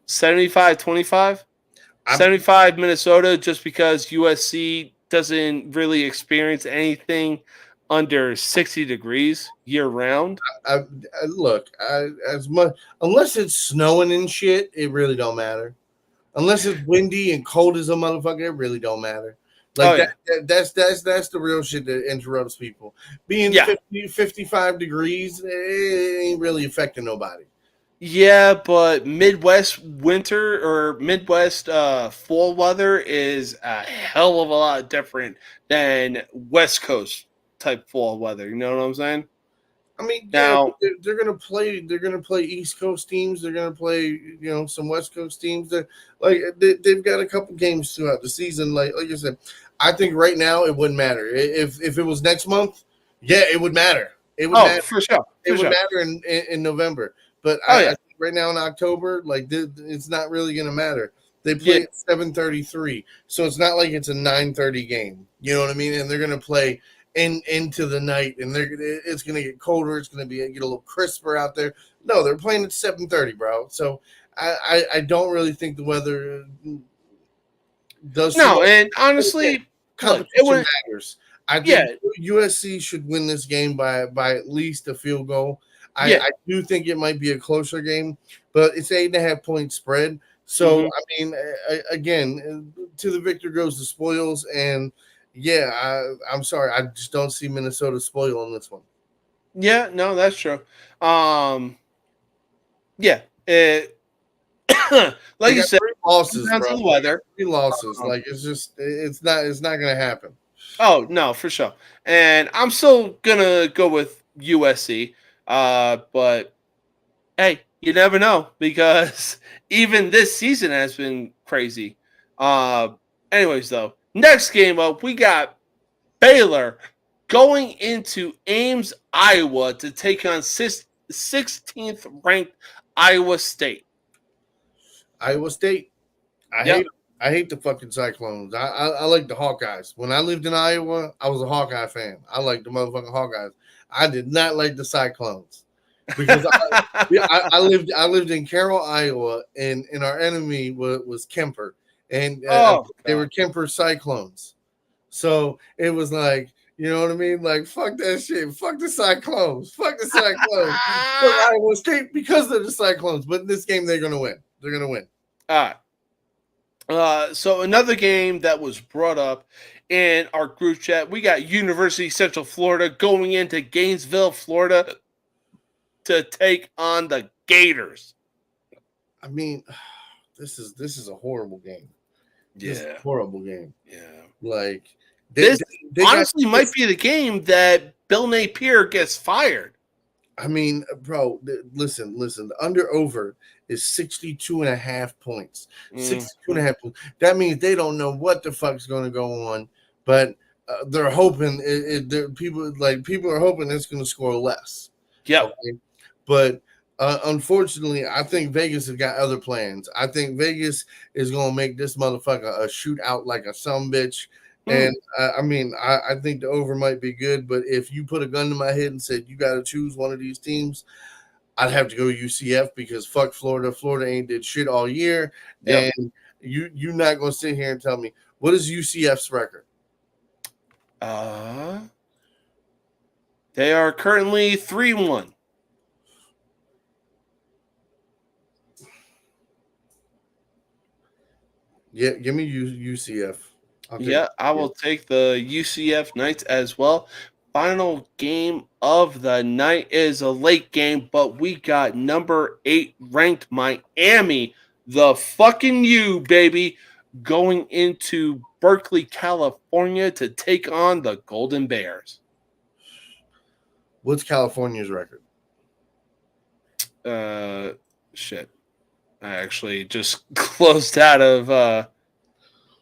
75-25. 75 Minnesota, just because USC doesn't really experience anything under 60 degrees year round. As much unless it's snowing and shit, it really don't matter. Unless it's windy and cold as a motherfucker, it really don't matter. Like that's the real shit that interrupts people. Being 50, 55 degrees, it ain't really affecting nobody. Yeah, but Midwest winter or Midwest fall weather is a hell of a lot different than West Coast type fall weather. You know what I'm saying? I mean, now they're gonna play. They're gonna play East Coast teams. They're gonna play, some West Coast teams. They've got a couple games throughout the season. Like I said, I think right now it wouldn't matter. If it was next month, yeah, it would matter. It would matter for sure. It would matter in November. But I think right now in October, it's not really gonna matter. They play at 7:33, so it's not like it's a 9:30 game. You know what I mean? And they're gonna play into the night, and it's going to get colder. It's going to get a little crisper out there. No, they're playing at 7:30, bro. So I don't really think the weather does. No, and honestly, competition matters. I think USC should win this game by at least a field goal. I do think it might be a closer game, but it's 8.5 point spread. So I mean, again, to the victor goes the spoils, and I'm sorry. I just don't see Minnesota spoiling this one. Yeah, no, that's true. Like you said, 3 losses, bro. The weather. 3 losses. It's not going to happen. Oh, no, for sure. And I'm still going to go with USC. But, hey, you never know, because even this season has been crazy. Anyways, though. Next game up, we got Baylor going into Ames, Iowa to take on 16th ranked Iowa State. Iowa State. I hate the fucking Cyclones. I like the Hawkeyes. When I lived in Iowa, I was a Hawkeye fan. I liked the motherfucking Hawkeyes. I did not like the Cyclones because I lived in Carroll, Iowa, and our enemy was Kemper. And they were Kemper Cyclones. So it was like, you know what I mean? Like, fuck that shit. Fuck the Cyclones. Fuck the Cyclones. Fuck Iowa State because they're the Cyclones. But in this game, they're going to win. They're going to win. All right. So another game that was brought up in our group chat, we got University of Central Florida going into Gainesville, Florida to take on the Gators. I mean, this is a horrible game. This is a horrible game. Yeah. Like, this honestly might be the game that Bill Napier gets fired. I mean, bro, listen. The under-over is 62.5 points. 62.5 points. That means they don't know what the fuck's going to go on, but they're hoping people are hoping it's going to score less. Yeah. Okay? But unfortunately, I think Vegas has got other plans. I think Vegas is going to make this motherfucker a shootout like a sumbitch. And I think the over might be good. But if you put a gun to my head and said you got to choose one of these teams, I'd have to go UCF because fuck Florida. Florida ain't did shit all year. Yep. And you're not going to sit here and tell me, What is UCF's record? They are currently 3-1. Yeah, give me UCF. I will take the UCF Knights as well. Final game of the night is a late game, but we got number 8 ranked Miami, the fucking U, baby, going into Berkeley, California to take on the Golden Bears. What's California's record? Shit. I actually just closed out of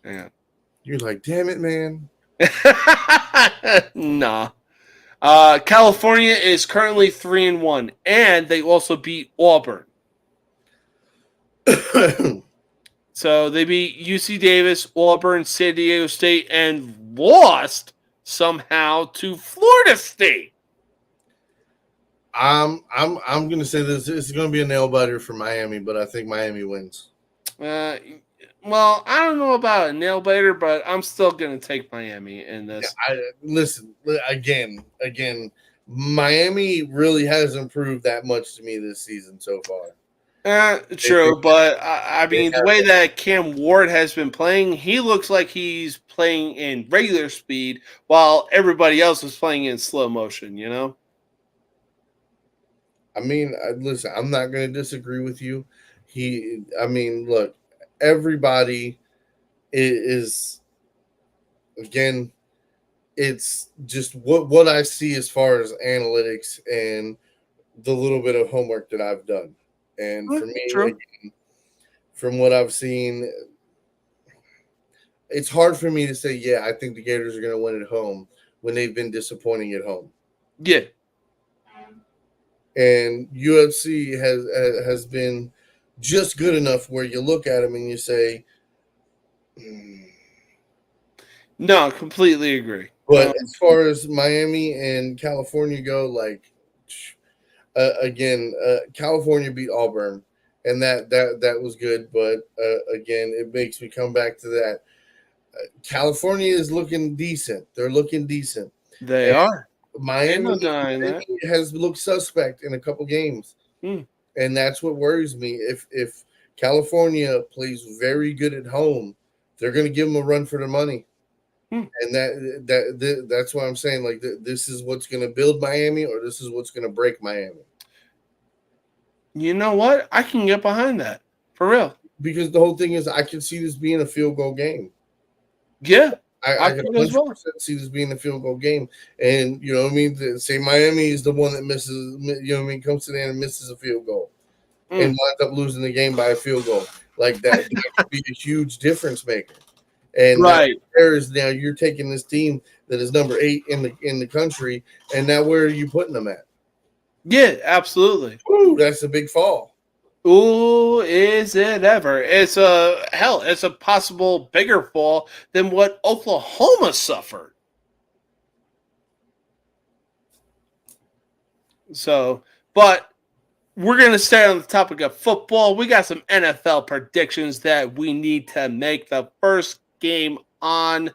hang on. You're like, damn it, man. Nah. California is currently 3-1, and they also beat Auburn. So they beat UC Davis, Auburn, San Diego State, and lost somehow to Florida State. I'm gonna say this is gonna be a nail biter for Miami, but I think Miami wins. Well, I don't know about a nail biter, but I'm still gonna take Miami in this. Listen again. Miami really hasn't improved that much to me this season so far. True, but I mean, the way that Cam Ward has been playing, he looks like he's playing in regular speed while everybody else is playing in slow motion, you know? I mean, listen, I'm not going to disagree with you. Look, everybody is, again, it's just what I see as far as analytics and the little bit of homework that I've done. And for me, again, from what I've seen, it's hard for me to say, yeah, I think the Gators are going to win at home when they've been disappointing at home. Yeah. And UFC has been just good enough where you look at them and you say, No, completely agree. But as far as Miami and California go, like, California beat Auburn, and that was good. But again, it makes me come back to that. California is looking decent. They're looking decent. They are. Miami has looked suspect in a couple games, and that's what worries me. If California plays very good at home, they're going to give them a run for their money, and that's why I'm saying, like, this is what's going to build Miami, or this is what's going to break Miami. You know what? I can get behind that for real, because the whole thing is, I can see this being a field goal game. Yeah. I can 100% see this being a field goal game. And, you know what I mean? Say Miami is the one that misses, you know what I mean, comes to the end and misses a field goal and winds up losing the game by a field goal. Like that could be a huge difference maker. And now you're taking this team that is number 8 in the country, and now where are you putting them at? Yeah, absolutely. Ooh, that's a big fall. Ooh, is it ever? It's a possible bigger fall than what Oklahoma suffered. So, but we're going to stay on the topic of football. We got some NFL predictions that we need to make. The first game on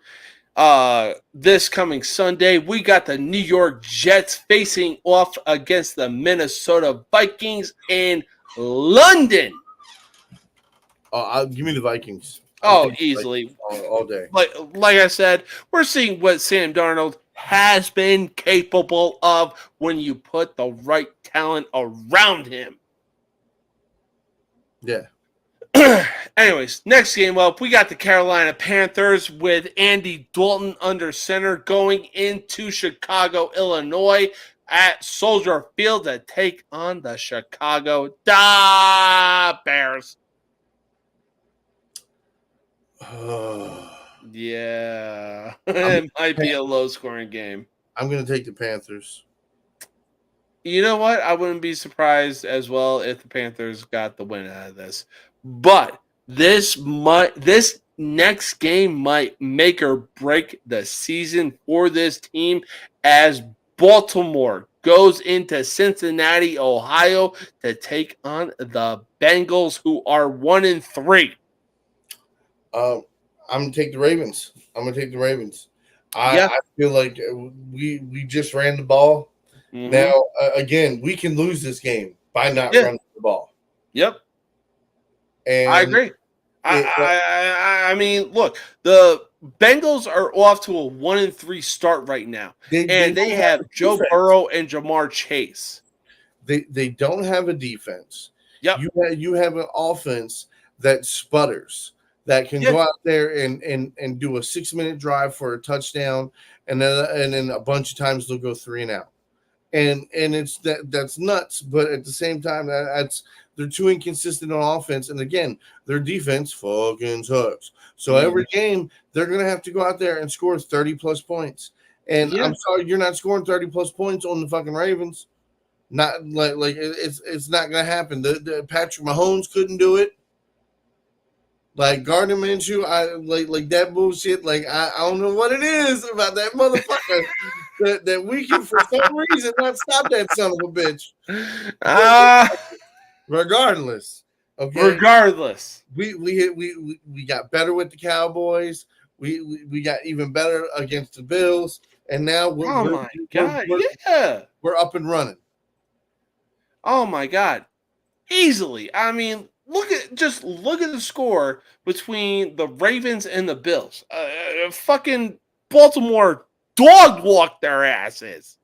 this coming Sunday, we got the New York Jets facing off against the Minnesota Vikings in London. Give me the Vikings. Easily. All day. Like I said, we're seeing what Sam Darnold has been capable of when you put the right talent around him. Yeah. Anyways, next game up, we got the Carolina Panthers with Andy Dalton under center going into Chicago, Illinois at Soldier Field to take on the Chicago Bears. Yeah, it might be a low-scoring game. I'm going to take the Panthers. You know what? I wouldn't be surprised as well if the Panthers got the win out of this. But this next game might make or break the season for this team as Baltimore goes into Cincinnati, Ohio to take on the Bengals, who are 1-3. I'm gonna take the Ravens. Yeah. I feel like we just ran the ball. Mhm. Now again, we can lose this game by not Yeah. running the ball. Yep. And I agree. I mean, look, the Bengals are off to a 1-3 start right now, and they have Joe Burrow and Jamar Chase. They don't have a defense. Yep. You have an offense that sputters, that can go out there and do a 6-minute drive for a touchdown, and then a bunch of times they'll go 3 and out. And it's that's nuts, but at the same time, they're too inconsistent on offense. And again, their defense fucking sucks. So every game they're gonna have to go out there and score 30 plus points. And I'm sorry, you're not scoring 30 plus points on the fucking Ravens. Not like it's not gonna happen. The Patrick Mahomes couldn't do it. Like Gardner Minshew, I like that bullshit. Like I don't know what it is about that motherfucker that we can for some reason not stop that son of a bitch. Regardless, okay. Regardless, we got better with the Cowboys. We got even better against the Bills, and now we're up and running. Oh my God, easily. I mean, look at the score between the Ravens and the Bills. Fucking Baltimore dog walked their asses.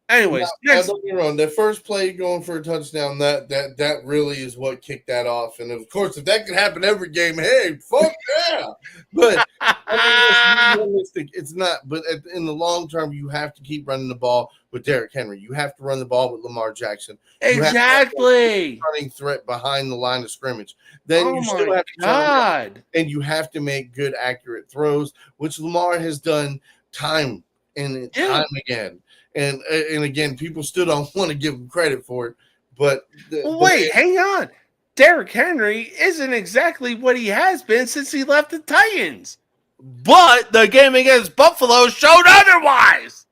Anyways, don't get me wrong. That first play going for a touchdown, that really is what kicked that off. And of course, if that could happen every game, hey, fuck yeah. But I mean, realistic. It's not. But in the long term, you have to keep running the ball with Derrick Henry. You have to run the ball with Lamar Jackson. Exactly. Running threat behind the line of scrimmage. Then you still have to turn and you have to make good, accurate throws, which Lamar has done time and time again. And again, people still don't want to give him credit for it. But hang on. Derrick Henry isn't exactly what he has been since he left the Titans. But the game against Buffalo showed otherwise.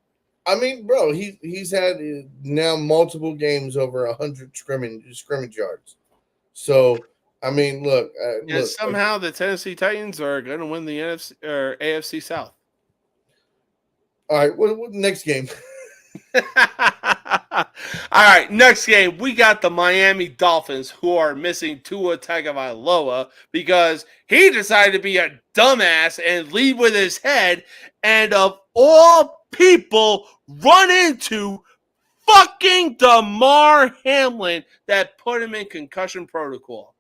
I mean, bro, he's had now multiple games over 100 scrimmage yards. So, I mean, look. Somehow the Tennessee Titans are going to win the NFC or AFC South. All right, what next game? All right, next game, we got the Miami Dolphins, who are missing Tua Tagovailoa because he decided to be a dumbass and lead with his head, and of all people, run into fucking DeMar Hamlin that put him in concussion protocol.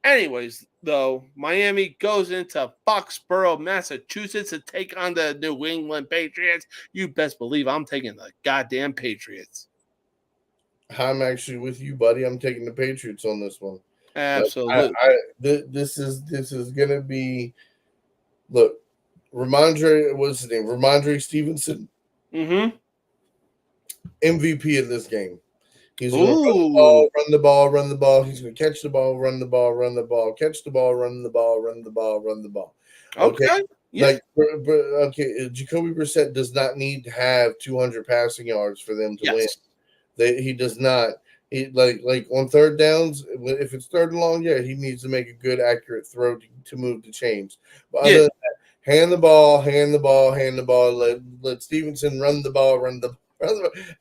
Anyways, though, Miami goes into Foxborough, Massachusetts to take on the New England Patriots. You best believe I'm taking the goddamn Patriots. I'm actually with you, buddy. I'm taking the Patriots on this one. Absolutely. This is gonna be. Look, Ramondre, what's his name? Ramondre Stevenson. Mm-hmm. MVP of this game. He's going to run the ball. He's going to catch the ball, run the ball, catch the ball, run the ball, run the ball. Okay. Yeah. Jacoby Brissett does not need to have 200 passing yards for them to win. He does not. He like on third downs, if it's third and long, he needs to make a good, accurate throw to move the chains. But other than that, hand the ball. Let Stevenson run the ball.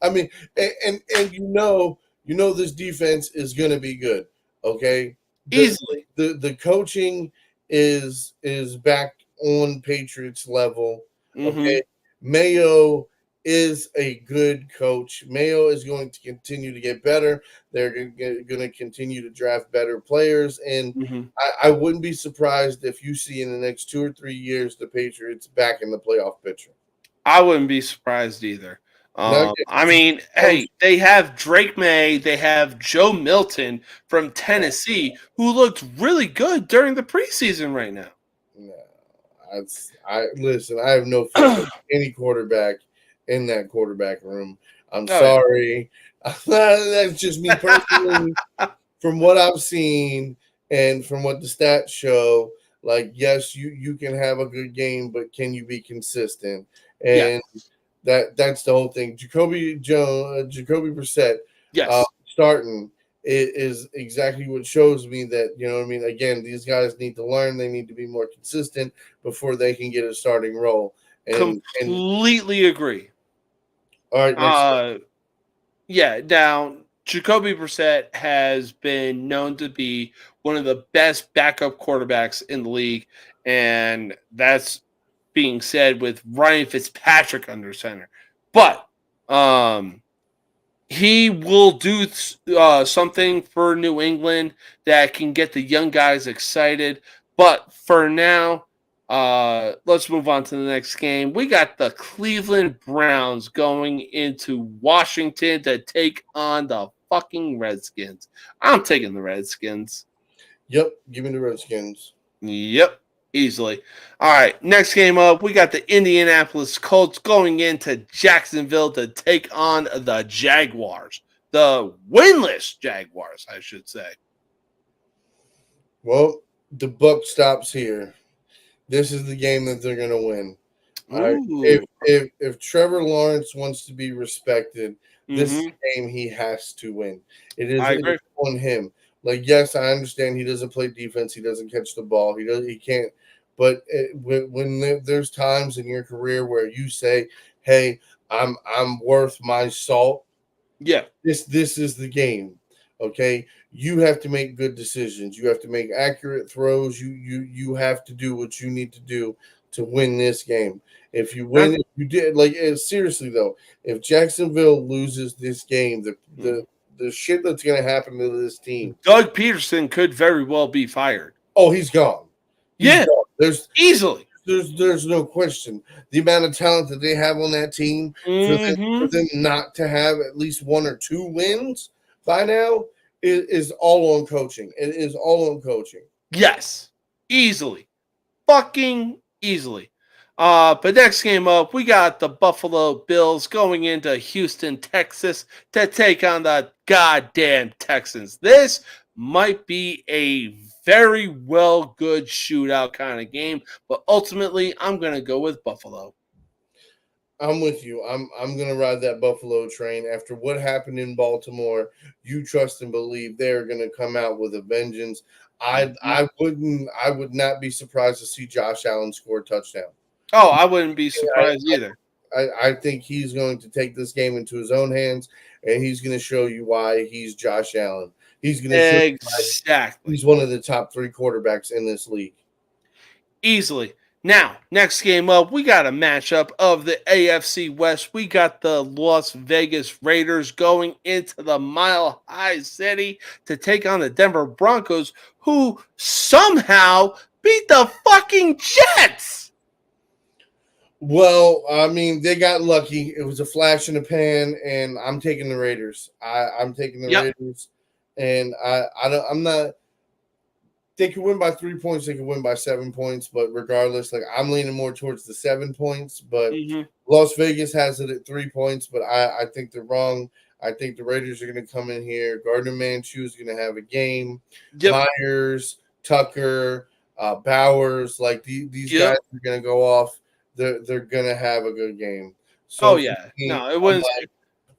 I mean, and you know this defense is going to be good. Okay, easily. The coaching is back on Patriots level. Okay, Mayo is a good coach. Mayo is going to continue to get better. They're going to continue to draft better players, and I wouldn't be surprised if you see in the next 2 or 3 years the Patriots back in the playoff picture. I wouldn't be surprised either. I mean, hey, they have Drake May, they have Joe Milton from Tennessee, who looked really good during the preseason right now. Listen. I have no faith in any quarterback in that quarterback room. I'm sorry. That's just me personally. From what I've seen and from what the stats show, like, yes, you can have a good game, but can you be consistent? And that's the whole thing. Jacoby Brissett starting is exactly what shows me that, you know what I mean? Again, these guys need to learn. They need to be more consistent before they can get a starting role. And Completely agree. all right, next. Yeah, now Jacoby Brissett has been known to be one of the best backup quarterbacks in the league, and that's being said with Ryan Fitzpatrick under center. But he will do something for New England that can get the young guys excited. But for now, let's move on to the next game. We got the Cleveland Browns going into Washington to take on the fucking Redskins. I'm taking the Redskins. Yep, give me the Redskins. Yep, easily. All right, next game up, we got the Indianapolis Colts going into Jacksonville to take on the Jaguars. The winless Jaguars, I should say. Well, the buck stops here. This is the game that they're going to win. All right. If Trevor Lawrence wants to be respected, this is the game he has to win. It's on him. Like, yes, I understand he doesn't play defense. He doesn't catch the ball. He can't. But when there's times in your career where you say, "Hey, I'm worth my salt," yeah, this is the game. Okay, you have to make good decisions. You have to make accurate throws. You have to do what you need to do to win this game. If you win, if you did, like, seriously though, if Jacksonville loses this game, the shit that's going to happen to this team, Doug Peterson could very well be fired. Oh, he's gone. He's gone. There's easily. There's no question. The amount of talent that they have on that team, for them not to have at least 1 or 2 wins by now is all on coaching. It is all on coaching. Yes, easily, fucking easily. But next game up, we got the Buffalo Bills going into Houston, Texas to take on the goddamn Texans. This might be a very good shootout kind of game, but ultimately I'm going to go with Buffalo. I'm with you. I'm going to ride that Buffalo train. After what happened in Baltimore, you trust and believe they're going to come out with a vengeance. I would not be surprised to see Josh Allen score a touchdown. Oh, I wouldn't be surprised either. I think he's going to take this game into his own hands, and he's going to show you why he's Josh Allen. He's going to show you why he's one of the top 3 quarterbacks in this league. Easily. Now, next game up, we got a matchup of the AFC West. We got the Las Vegas Raiders going into the Mile High City to take on the Denver Broncos, who somehow beat the fucking Jets. Well, I mean, they got lucky. It was a flash in the pan, and I'm taking the Raiders. I'm taking the Raiders, and I'm not. They could win by 3 points. They could win by 7 points, but regardless, like, I'm leaning more towards the 7 points. But Las Vegas has it at 3 points, but I think they're wrong. I think the Raiders are going to come in here. Gardner Minshew is going to have a game. Myers, Tucker, Bowers, like these guys are going to go off. They're going to have a good game. So no, it was.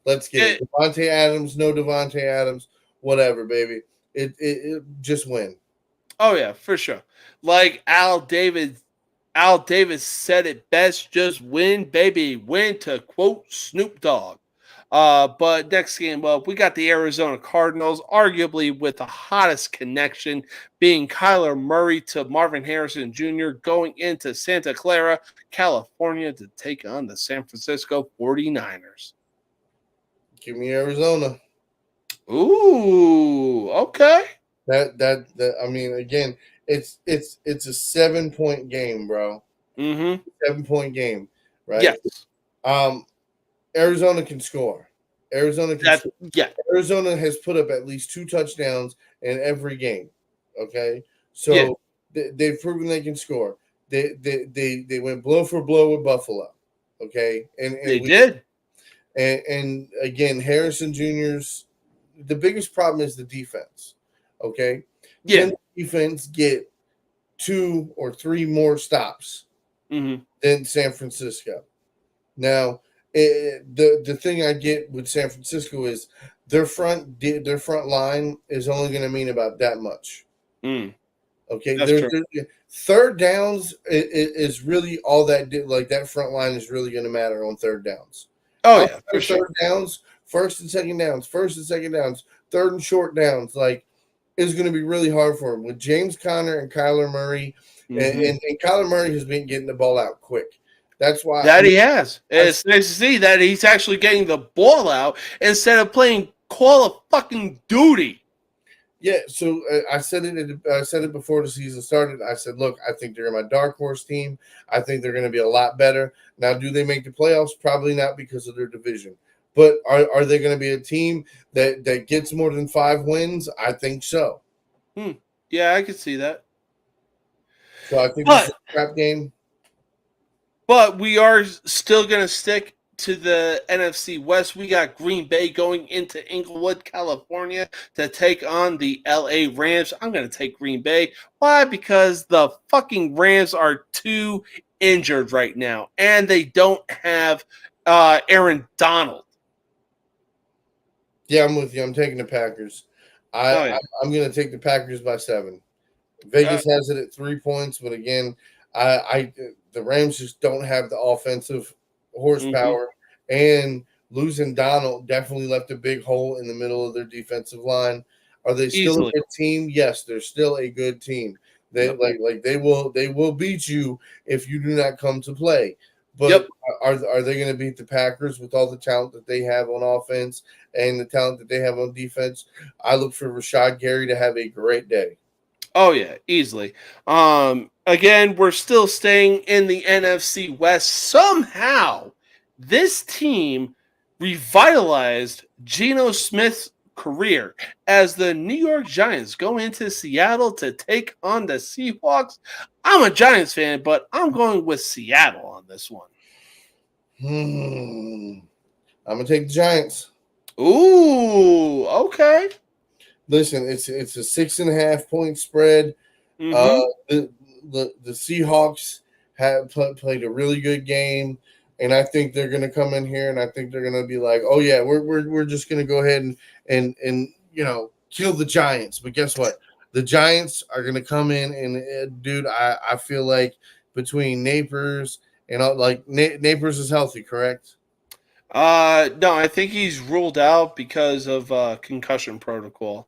Let's get it. Devontae Adams, no Devontae Adams, whatever, baby. It just win. Oh yeah, for sure. Like Al Davis said it best: "Just win, baby, win." To quote Snoop Dogg. But next game up, we got the Arizona Cardinals, arguably with the hottest connection being Kyler Murray to Marvin Harrison Jr. going into Santa Clara, California to take on the San Francisco 49ers. Give me Arizona. Ooh, okay. That I mean, again, it's a 7-point game, bro. 7-point game, right? Yes. Arizona can score. Arizona has put up at least 2 touchdowns in every game. Okay, so they've proven they can score. They went blow for blow with Buffalo. Okay, and they did. And again, Harrison Jr.'s the biggest problem is the defense. Okay, can the defense get 2 or 3 more stops than San Francisco? Now, the thing I get with San Francisco is their front line is only going to mean about that much. Okay, That's true. Third downs is really all that like that front line is really going to matter on third downs. Oh yeah, for sure. Third downs, first and second downs, third and short downs, like is going to be really hard for him with James Conner and Kyler Murray, and Kyler Murray has been getting the ball out quick. That's why he has. It's nice to see that he's actually getting the ball out instead of playing Call of fucking Duty. Yeah, so I said it before the season started. I said, look, I think they're my dark horse team. I think they're going to be a lot better. Now, do they make the playoffs? Probably not because of their division. But are they going to be a team that gets more than 5 wins? I think so. Yeah, I could see that. So I think this is a crap game. But we are still going to stick to the NFC West. We got Green Bay going into Inglewood, California to take on the LA Rams. I'm going to take Green Bay. Why? Because the fucking Rams are too injured right now, and they don't have Aaron Donald. Yeah, I'm with you. I'm taking the Packers. I'm going to take the Packers by 7. Vegas has it at 3 points, but again, the Rams just don't have the offensive horsepower, and losing Donald definitely left a big hole in the middle of their defensive line. Are they still a good team? Yes, they're still a good team. They they will beat you if you do not come to play. But are they going to beat the Packers with all the talent that they have on offense and the talent that they have on defense? I look for Rashad Gary to have a great day. Oh, yeah, easily. Again, we're still staying in the NFC West. Somehow, this team revitalized Geno Smith's career as the New York Giants go into Seattle to take on the Seahawks. I'm a Giants fan, but I'm going with Seattle on this one. I'm going to take the Giants. Ooh, okay. Listen, it's a 6.5 point spread. The Seahawks have played a really good game, and I think they're going to come in here, and I think they're going to be like, oh yeah, we're just going to go ahead and kill the Giants. But guess what? The Giants are going to come in, and dude, I feel like between Napers and Napers is healthy, correct? No, I think he's ruled out because of concussion protocol.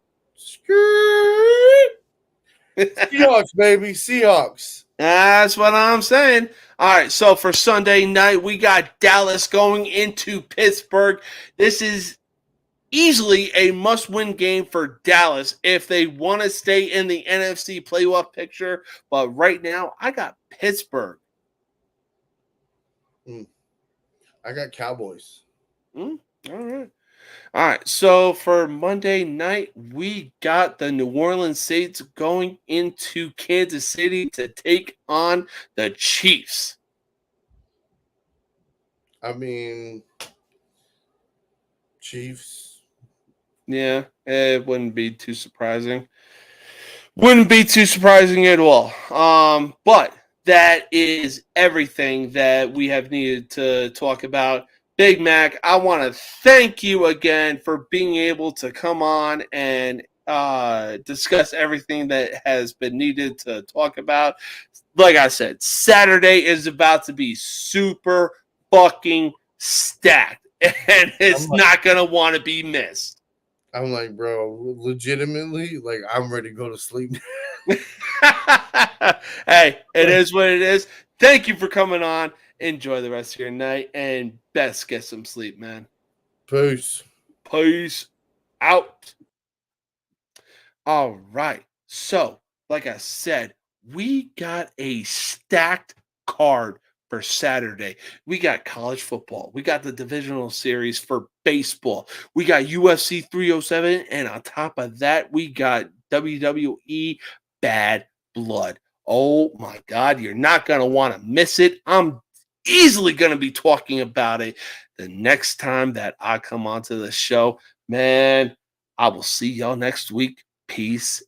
Seahawks, baby, Seahawks. That's what I'm saying. All right, so for Sunday night, we got Dallas going into Pittsburgh. This is easily a must-win game for Dallas if they want to stay in the NFC playoff picture. But right now, I got Pittsburgh. I got Cowboys. All right. So for Monday night, we got the New Orleans Saints going into Kansas City to take on the Chiefs. I mean, Chiefs. Yeah, it wouldn't be too surprising. Wouldn't be too surprising at all. But that is everything that we have needed to talk about. Big Mac, I want to thank you again for being able to come on and discuss everything that has been needed to talk about. Like I said, Saturday is about to be super fucking stacked, and it's not going to want to be missed. I'm like, bro, legitimately, like, I'm ready to go to sleep. Hey, it is what it is. Thank you for coming on. Enjoy the rest of your night, and best get some sleep, man. Peace. Peace out. All right. So, like I said, we got a stacked card for Saturday. We got college football. We got the divisional series for baseball. We got UFC 307. And on top of that, we got WWE Bad Blood. Oh, my God. You're not going to want to miss it. I'm easily going to be talking about it the next time that I come onto the show. Man, I will see y'all next week. Peace